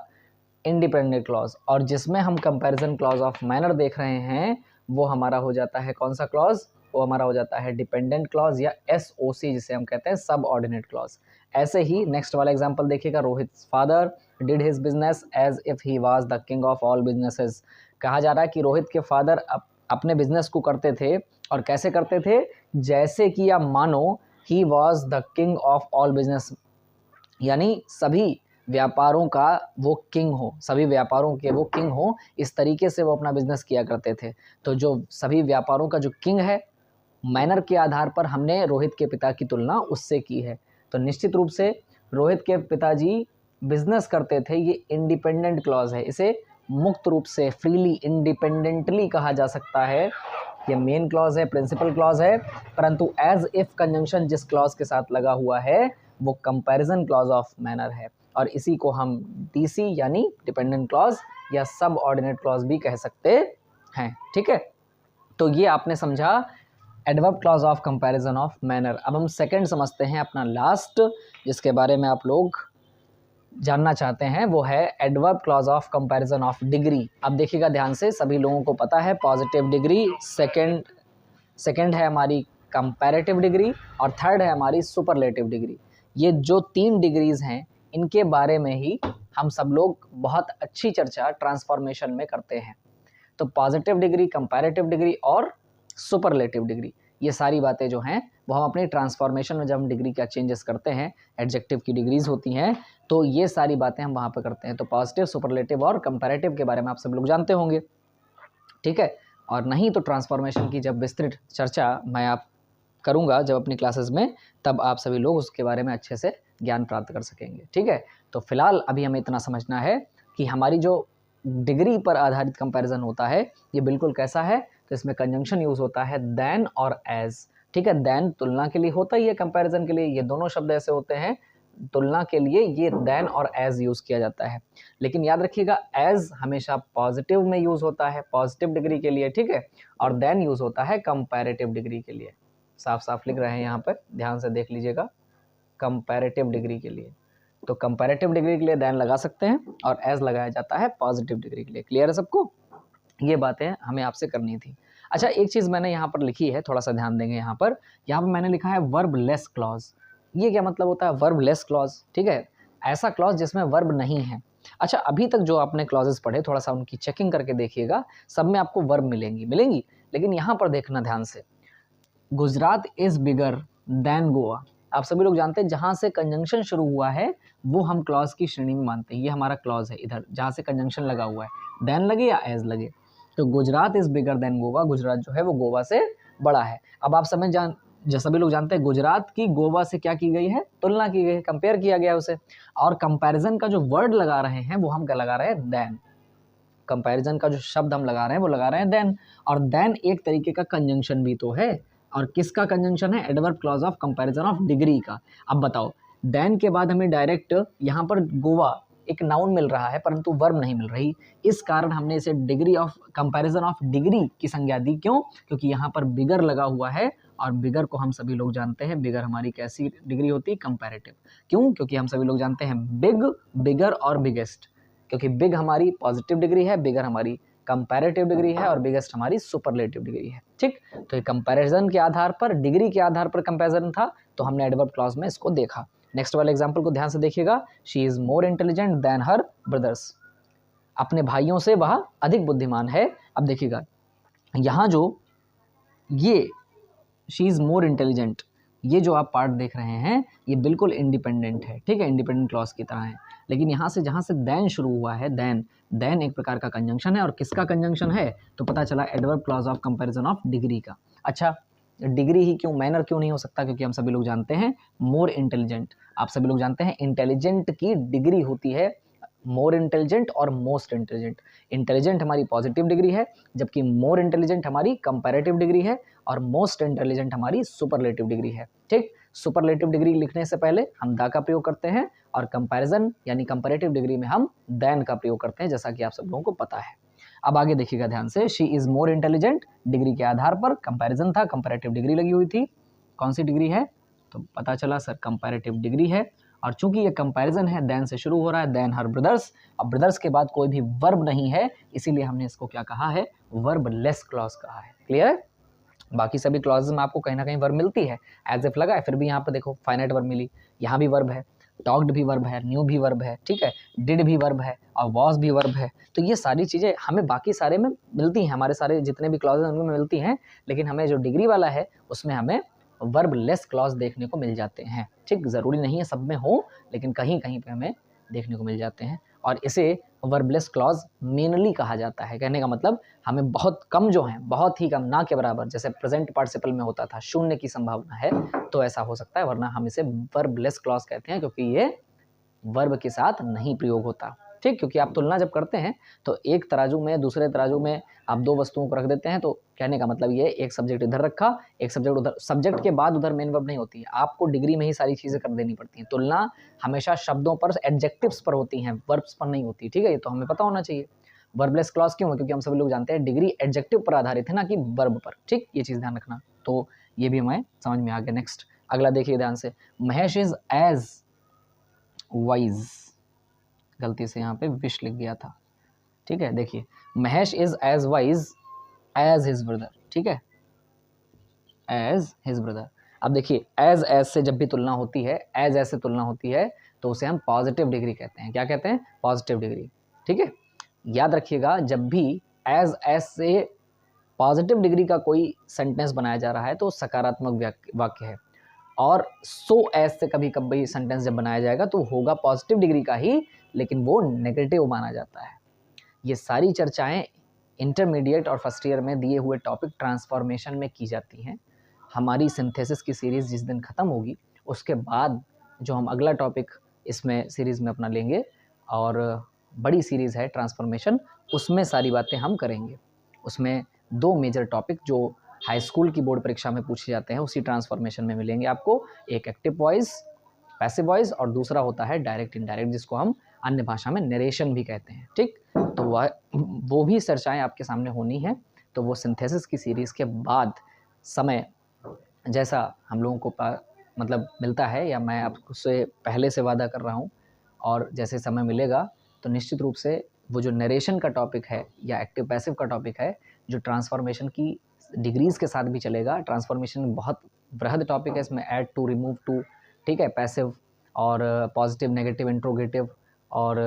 इंडिपेंडेंट क्लॉज, और जिसमें हम कंपैरिजन क्लॉज ऑफ मैनर देख रहे हैं वो हमारा हो जाता है कौन सा क्लॉज, वो हमारा हो जाता है डिपेंडेंट क्लॉज या SOC, जिसे हम कहते हैं सब ऑर्डिनेट क्लॉज। ऐसे ही नेक्स्ट वाला एग्जांपल देखिएगा, Rohit father did his business as if he was the king of all businesses. कहा जा रहा है कि रोहित के फादर अपने बिजनेस को करते थे, और कैसे करते थे, जैसे कि या मानो he was the king of all business, यानी सभी व्यापारों का वो किंग हो, सभी व्यापारों के वो किंग हो, इस तरीके से वो अपना बिजनेस किया करते थे। तो जो सभी व्यापारों का जो किंग है, मैनर के आधार पर हमने रोहित के पिता की तुलना उससे की है। तो निश्चित रूप से रोहित के पिताजी बिजनेस करते थे, ये इंडिपेंडेंट क्लॉज है, इसे मुक्त रूप से फ्रीली इंडिपेंडेंटली कहा जा सकता है। ये मेन क्लॉज है, प्रिंसिपल क्लॉज है, परंतु एज इफ कंजंक्शन जिस क्लॉज के साथ लगा हुआ है वो कंपैरिजन क्लॉज ऑफ मैनर है, और इसी को हम DC यानी डिपेंडेंट क्लॉज या सब ऑर्डिनेट क्लॉज भी कह सकते हैं। ठीक है, तो ये आपने समझा adverb clause of comparison of manner. अब हम सेकंड समझते हैं, अपना लास्ट, जिसके बारे में आप लोग जानना चाहते हैं, वो है adverb clause of comparison of degree. अब देखिएगा ध्यान से, सभी लोगों को पता है पॉजिटिव डिग्री, सेकंड है हमारी कंपैरेटिव डिग्री, और थर्ड है हमारी सुपरलेटिव डिग्री। ये जो 3 डिग्रीज हैं, इनके बारे में ही हम सब लोग बहुत अच्छी चर्चा ट्रांसफॉर्मेशन में करते हैं। तो पॉजिटिव डिग्री, कंपैरेटिव डिग्री और सुपरलेटिव डिग्री, ये सारी बातें जो हैं वो हम अपनी ट्रांसफॉर्मेशन में जब हम डिग्री का चेंजेस करते हैं, एडजेक्टिव की डिग्रीज होती हैं, तो ये सारी बातें हम वहाँ पर करते हैं। तो पॉजिटिव, सुपरलेटिव और कंपैरेटिव के बारे में आप सब लोग जानते होंगे। ठीक है, और नहीं तो ट्रांसफॉर्मेशन की जब विस्तृत चर्चा मैं आप करूँगा जब अपनी क्लासेस में, तब आप सभी लोग उसके बारे में अच्छे से ज्ञान प्राप्त कर सकेंगे। ठीक है, तो फिलहाल अभी हमें इतना समझना है कि हमारी जो डिग्री पर आधारित कंपैरिजन होता है ये बिल्कुल कैसा है। तो इसमें कंजंक्शन यूज़ होता है देन और एज। ठीक है, देन तुलना के लिए होता ही है, कंपैरिजन के लिए ये दोनों शब्द ऐसे होते हैं, तुलना के लिए ये देन और एज यूज़ किया जाता है। लेकिन याद रखिएगा, एज हमेशा पॉजिटिव में यूज़ होता है, पॉजिटिव डिग्री के लिए। ठीक है, और देन यूज़ होता है कंपैरेटिव डिग्री के लिए। साफ साफ लिख रहे हैं यहाँ पर, ध्यान से देख लीजिएगा, कंपैरेटिव डिग्री के लिए। तो कंपैरेटिव डिग्री के लिए देन लगा सकते हैं, और एज लगाया जाता है पॉजिटिव डिग्री के लिए। क्लियर है सबको? ये बातें हमें आपसे करनी थी। अच्छा, एक चीज़ मैंने यहाँ पर लिखी है, थोड़ा सा ध्यान देंगे। यहाँ पर मैंने लिखा है वर्ब लेस क्लॉज। ये क्या मतलब होता है वर्ब लेस क्लॉज? ठीक है, ऐसा क्लॉज जिसमें वर्ब नहीं है। अच्छा, अभी तक जो आपने क्लॉजेस पढ़े, थोड़ा सा उनकी चेकिंग करके देखिएगा, सब में आपको वर्ब मिलेंगी। लेकिन यहाँ पर देखना ध्यान से, Gujarat is bigger than Goa. आप सभी लोग जानते हैं जहाँ से कंजंक्शन शुरू हुआ है वो हम क्लॉज की श्रेणी में मानते हैं। ये हमारा क्लॉज है, इधर जहाँ से कंजंक्शन लगा हुआ है, देन लगे या एज लगे। तो Gujarat is bigger than Goa, Gujarat जो है वो गोवा से बड़ा है। अब आप जो सभी लोग जानते हैं गुजरात की गोवा से क्या की गई है, तुलना की गई है, कंपेयर किया गया है उसे। और कंपैरिजन का जो वर्ड लगा रहे हैं वो हम क्या लगा रहे हैं, देन। कंपैरिजन का जो शब्द हम लगा रहे हैं वो लगा रहे हैं देन, और देन एक तरीके का कंजंक्शन भी तो है। और किसका कंजंक्शन है? Adverb clause of comparison of degree का। अब बताओ, देन के बाद हमें डायरेक्ट यहाँ पर गोवा एक नाउन मिल रहा है परंतु वर्ब नहीं मिल रही, इस कारण हमने इसे degree of comparison of degree की संज्ञा दी। क्यों? क्योंकि यहाँ पर बिगर लगा हुआ है, और बिगर को हम सभी लोग जानते हैं, बिगर हमारी कैसी डिग्री होती है? कंपैरेटिव। क्यों? क्योंकि हम सभी लोग जानते हैं बिग, बिगर और बिगेस्ट। क्योंकि बिग हमारी पॉजिटिव डिग्री है, बिगर हमारी कंपैरेटिव डिग्री है, और बिगेस्ट हमारी सुपरलेटिव डिग्री है। ठीक, तो ये कंपैरिजन के आधार पर, डिग्री के आधार पर कंपैरिजन था, तो हमने एडवर्ब क्लॉज में इसको देखा। नेक्स्ट वाले एग्जांपल को ध्यान से देखिएगा, she is more intelligent then her brothers. अपने भाइयों से वह अधिक बुद्धिमान है। अब देखिएगा, यहाँ जो ये शी इज मोर इंटेलिजेंट, ये जो आप पार्ट देख रहे हैं ये बिल्कुल इंडिपेंडेंट है। ठीक है, इंडिपेंडेंट क्लॉज की तरह है। लेकिन यहाँ से जहाँ से देन शुरू हुआ है, देन एक प्रकार का कंजंक्शन है, और किसका कंजंक्शन है? तो पता चला adverb clause of comparison of degree का। अच्छा, डिग्री ही क्यों, मैनर क्यों नहीं हो सकता? क्योंकि हम सभी लोग जानते हैं मोर इंटेलिजेंट, आप सभी लोग जानते हैं इंटेलिजेंट की डिग्री होती है मोर इंटेलिजेंट और मोस्ट इंटेलिजेंट। इंटेलिजेंट हमारी पॉजिटिव डिग्री है, जबकि मोर इंटेलिजेंट हमारी कंपैरेटिव डिग्री है और मोस्ट इंटेलिजेंट हमारी सुपरलेटिव डिग्री है। ठीक, सुपरलेटिव डिग्री लिखने से पहले हम द का प्रयोग करते हैं और कंपैरिजन यानी कंपैरेटिव डिग्री में हम देन का प्रयोग करते हैं, जैसा कि आप सब लोगों को पता है। अब आगे देखिएगा ध्यान से, she is more intelligent degree के आधार पर कंपैरिजन था, कंपैरेटिव डिग्री लगी हुई थी। कौन सी डिग्री है? तो पता चला सर कंपैरेटिव डिग्री है। और चूंकि ये कंपैरिजन है, देन से शुरू हो रहा है, देन हर ब्रदर्स। अब ब्रदर्स के बाद कोई भी वर्ब नहीं है, इसीलिए हमने इसको क्या कहा है? वर्ब लेस क्लॉज कहा है। क्लियर है? बाकी सभी क्लॉजेज में आपको कहीं ना कहीं वर्ब मिलती है, एज इफ लगा है, फिर भी यहाँ पे देखो फाइनाइट वर्ब मिली, यहाँ भी वर्ब है, टॉक्ड भी वर्ब है, न्यू भी वर्ब है, ठीक है, डिड भी वर्ब है और वॉज भी वर्ब है। तो ये सारी चीज़ें हमें बाकी सारे में मिलती हैं, हमारे सारे जितने भी क्लॉजेज उनमें मिलती हैं, लेकिन हमें जो डिग्री वाला है उसमें हमें वर्ब लेस क्लॉज देखने को मिल जाते हैं। ठीक, ज़रूरी नहीं है सब में हो, लेकिन कहीं कहीं पे हमें देखने को मिल जाते हैं और इसे वर्बलेस क्लॉज मेनली कहा जाता है। कहने का मतलब हमें बहुत कम जो हैं, बहुत ही कम, ना के बराबर, जैसे प्रेजेंट पार्टिसिपल में होता था 0 की संभावना है, तो ऐसा हो सकता है, वरना हम इसे वर्बलेस क्लॉज कहते हैं क्योंकि ये वर्ब के साथ नहीं प्रयोग होता। ठीक, क्योंकि आप तुलना जब करते हैं तो एक तराजू में दूसरे तराजू में आप दो वस्तुओं को रख देते हैं, तो कहने का मतलब ये एक सब्जेक्ट इधर रखा, एक सब्जेक्ट उधर, सब्जेक्ट के बाद उधर मेन वर्ब नहीं होती है, आपको डिग्री में ही सारी चीज़ें कर देनी पड़ती हैं। तुलना हमेशा शब्दों पर, एडजेक्टिव्स पर होती हैं, वर्ब्स पर नहीं होती। ठीक है, ये तो हमें पता होना चाहिए। वर्बलेस क्लॉज क्यों है? क्योंकि हम सभी लोग जानते हैं डिग्री एडजेक्टिव पर आधारित है, ना कि वर्ब पर। ठीक, ये चीज़ ध्यान रखना, तो ये भी हमें समझ में आ गया। नेक्स्ट अगला देखिए ध्यान से, महेश इज एज वाइज, गलती से यहाँ पे विश लिख गया था। ठीक है, देखिए Mahesh is as wise as his brother. ठीक है, एज हिज ब्रदर। अब देखिए एज से जब भी तुलना होती है, एज से तुलना होती है, तो उसे हम पॉजिटिव डिग्री कहते हैं। क्या कहते हैं? Positive degree. ठीक है, याद रखिएगा, जब भी एज से पॉजिटिव डिग्री का कोई सेंटेंस बनाया जा रहा है तो सकारात्मक वाक्य है, और सो एज से कभी कभी सेंटेंस जब बनाया जाएगा तो होगा पॉजिटिव डिग्री का ही, लेकिन वो नेगेटिव माना जाता है। ये सारी चर्चाएं इंटरमीडिएट और फर्स्ट ईयर में दिए हुए टॉपिक ट्रांसफॉर्मेशन में की जाती हैं। हमारी सिंथेसिस की सीरीज़ जिस दिन ख़त्म होगी उसके बाद जो हम अगला टॉपिक इसमें सीरीज़ में अपना लेंगे, और बड़ी सीरीज़ है ट्रांसफॉर्मेशन, उसमें सारी बातें हम करेंगे। उसमें 2 मेजर टॉपिक जो हाई स्कूल की बोर्ड परीक्षा में पूछे जाते हैं उसी ट्रांसफॉर्मेशन में मिलेंगे आपको। एक एक्टिव वॉइस, पैसिव वॉइस, और दूसरा होता है डायरेक्ट इनडायरेक्ट, जिसको हम अन्य भाषा में नरेशन भी कहते हैं। ठीक, तो वो भी चर्चाएं आपके सामने होनी है। तो वो सिंथेसिस की सीरीज़ के बाद समय जैसा हम लोगों को मतलब मिलता है, या मैं आपसे पहले से वादा कर रहा हूँ, और जैसे समय मिलेगा तो निश्चित रूप से वो जो नरेशन का टॉपिक है या एक्टिव पैसिव का टॉपिक है, जो ट्रांसफॉर्मेशन की डिग्रीज़ के साथ भी चलेगा। ट्रांसफॉर्मेशन बहुत बृहद टॉपिक है, इसमें ऐड टू, रिमूव टू, ठीक है, पैसिव और पॉजिटिव, नेगेटिव, इंट्रोगेटिव, और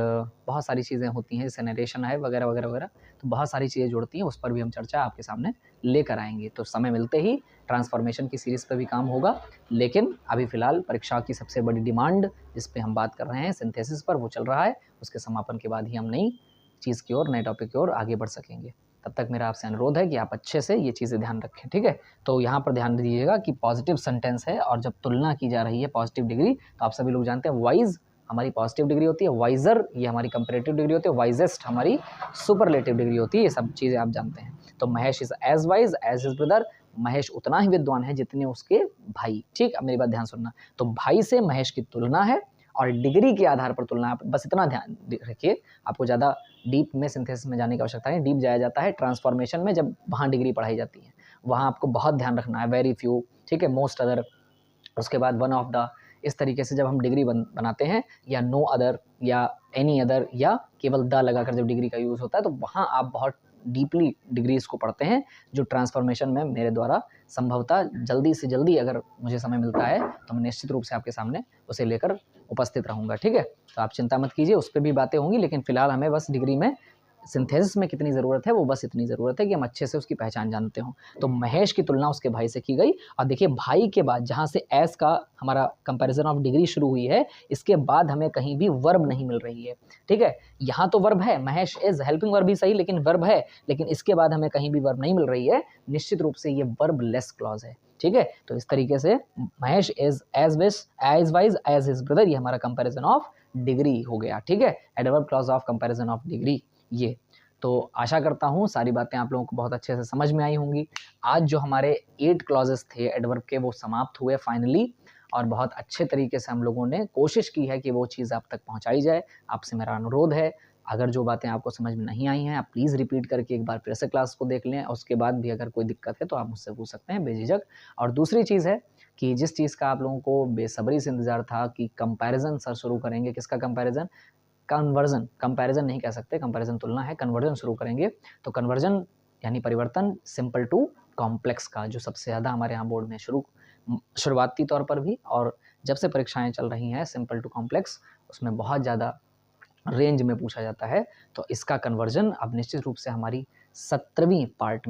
बहुत सारी चीज़ें होती हैं, जैसे नरेशन है वगैरह वगैरह वगैरह, तो बहुत सारी चीज़ें जुड़ती हैं, उस पर भी हम चर्चा आपके सामने लेकर आएंगे। तो समय मिलते ही ट्रांसफॉर्मेशन की सीरीज़ पर भी काम होगा, लेकिन अभी फ़िलहाल परीक्षा की सबसे बड़ी डिमांड जिस पे हम बात कर रहे हैं सिंथेसिस पर, वो चल रहा है। उसके समापन के बाद ही हम नई चीज़ की ओर, नए टॉपिक की ओर आगे बढ़ सकेंगे। तब तक मेरा आपसे अनुरोध है कि आप अच्छे से ये चीज़ें ध्यान रखें। ठीक है, तो यहाँ पर ध्यान दीजिएगा कि पॉजिटिव सेंटेंस है और जब तुलना की जा रही है पॉजिटिव डिग्री, तो आप सभी लोग जानते हैं वाइज हमारी पॉजिटिव डिग्री होती है, वाइजर ये हमारी कंपैरेटिव डिग्री होती है, वाइजेस्ट हमारी सुपरलेटिव डिग्री होती है। ये सब चीज़ें आप जानते हैं। तो Mahesh is as wise as his brother, Mahesh उतना ही विद्वान है जितने उसके भाई। ठीक, अब मेरी बात ध्यान सुनना। तो भाई से महेश की तुलना है और डिग्री के आधार पर तुलना, बस इतना ध्यान रखिए। आपको ज़्यादा डीप में सिंथेसिस में जाने की आवश्यकता नहीं, डीप जाया जाता है ट्रांसफॉर्मेशन में, जब वहाँ डिग्री पढ़ाई जाती है, वहाँ आपको बहुत ध्यान रखना है। वेरी फ्यू, ठीक है, मोस्ट अदर, उसके बाद वन ऑफ द, इस तरीके से जब हम डिग्री बनाते हैं, या नो अदर या एनी अदर, या केवल द लगाकर जब डिग्री का यूज़ होता है, तो वहाँ आप बहुत डीपली डिग्रीज को पढ़ते हैं, जो ट्रांसफॉर्मेशन में मेरे द्वारा संभवतः जल्दी से जल्दी अगर मुझे समय मिलता है तो मैं निश्चित रूप से आपके सामने उसे लेकर उपस्थित रहूँगा। ठीक है, तो आप चिंता मत कीजिए, उस पर भी बातें होंगी, लेकिन फिलहाल हमें बस डिग्री में सिंथेसिस में कितनी ज़रूरत है, वो बस इतनी ज़रूरत है कि हम अच्छे से उसकी पहचान जानते हों। तो महेश की तुलना उसके भाई से की गई, और देखिए भाई के बाद जहाँ से एस का हमारा कंपैरिजन ऑफ डिग्री शुरू हुई है, इसके बाद हमें कहीं भी वर्ब नहीं मिल रही है। ठीक है, यहाँ तो वर्ब है, महेश इज हेल्पिंग वर्ब भी सही, लेकिन वर्ब है, लेकिन इसके बाद हमें कहीं भी वर्ब नहीं मिल रही है। निश्चित रूप से ये वर्ब लेस क्लॉज है। ठीक है, तो इस तरीके से Mahesh is as wise as his brother, ये हमारा कंपैरिजन ऑफ डिग्री हो गया, ठीक है, adverb clause of comparison of degree. ये तो आशा करता हूँ सारी बातें आप लोगों को बहुत अच्छे से समझ में आई होंगी। आज जो हमारे 8 क्लॉजेस थे एडवर्ब के वो समाप्त हुए फाइनली, और बहुत अच्छे तरीके से हम लोगों ने कोशिश की है कि वो चीज़ आप तक पहुँचाई जाए। आपसे मेरा अनुरोध है, अगर जो बातें आपको समझ में नहीं आई हैं आप प्लीज़ रिपीट करके एक बार फिर से क्लास को देख लें, और उसके बाद भी अगर कोई दिक्कत है तो आप मुझसे पूछ सकते हैं बेझिझक। और दूसरी चीज़ है कि जिस चीज़ का आप लोगों को बेसब्री से इंतज़ार था कि कंपैरिजन सर शुरू करेंगे, किसका कंपैरिजन, कन्वर्जन, कंपैरिजन नहीं कह सकते, कंपैरिजन तुलना है, कन्वर्जन शुरू करेंगे। तो कन्वर्जन यानी परिवर्तन सिंपल टू कॉम्प्लेक्स का, जो सबसे ज़्यादा हमारे यहाँ बोर्ड में शुरुआती तौर पर भी और जब से परीक्षाएं चल रही हैं सिंपल टू कॉम्प्लेक्स उसमें बहुत ज़्यादा रेंज में पूछा जाता है। तो इसका कन्वर्जन अब निश्चित रूप से हमारी 17वीं पार्ट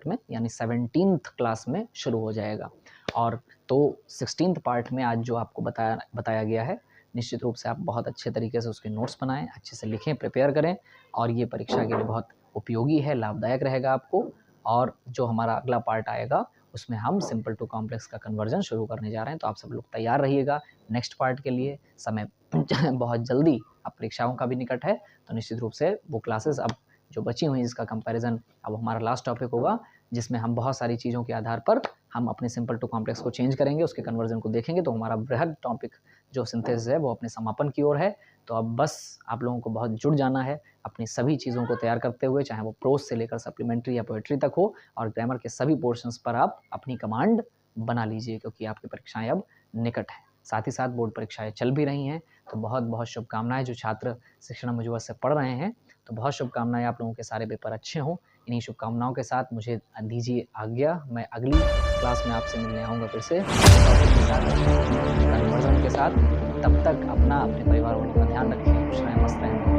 में यानी 17th क्लास में शुरू हो जाएगा। और तो 16th पार्ट में आज जो आपको बताया गया है, निश्चित रूप से आप बहुत अच्छे तरीके से उसके नोट्स बनाएं, अच्छे से लिखें, प्रिपेयर करें, और ये परीक्षा के लिए बहुत उपयोगी है, लाभदायक रहेगा आपको। और जो हमारा अगला पार्ट आएगा उसमें हम सिंपल टू कॉम्प्लेक्स का कन्वर्जन शुरू करने जा रहे हैं। तो आप सब लोग तैयार रहिएगा नेक्स्ट पार्ट के लिए। समय बहुत जल्दी, अब परीक्षाओं का भी निकट है, तो निश्चित रूप से वो क्लासेस अब जो बची हुई जिसका कंपैरिजन अब हमारा लास्ट टॉपिक होगा, जिसमें हम बहुत सारी चीज़ों के आधार पर हम अपने सिंपल टू कॉम्प्लेक्स को चेंज करेंगे, उसके कन्वर्जन को देखेंगे। तो हमारा बृहद टॉपिक जो सिंथेसिस है वो अपने समापन की ओर है। तो अब बस आप लोगों को बहुत जुड़ जाना है अपनी सभी चीज़ों को तैयार करते हुए, चाहे वो प्रोज से लेकर सप्लीमेंट्री या पोएट्री तक हो, और ग्रामर के सभी पोर्शंस पर आप अपनी कमांड बना लीजिए, क्योंकि आपकी परीक्षाएं अब निकट हैं। साथ ही साथ बोर्ड परीक्षाएं चल भी रही हैं, तो बहुत बहुत शुभकामनाएं। जो छात्र शिक्षण मुझे से पढ़ रहे हैं तो बहुत शुभकामनाएं, आप लोगों के सारे पेपर अच्छे हों। इन्हीं शुभकामनाओं के साथ मुझे दीजिए आज्ञा, मैं अगली क्लास में आपसे मिलने आऊँगा फिर से कन्वर्जन के साथ। तब तक अपने परिवार वालों का ध्यान रखें, खुश रहें, मस्त रहें।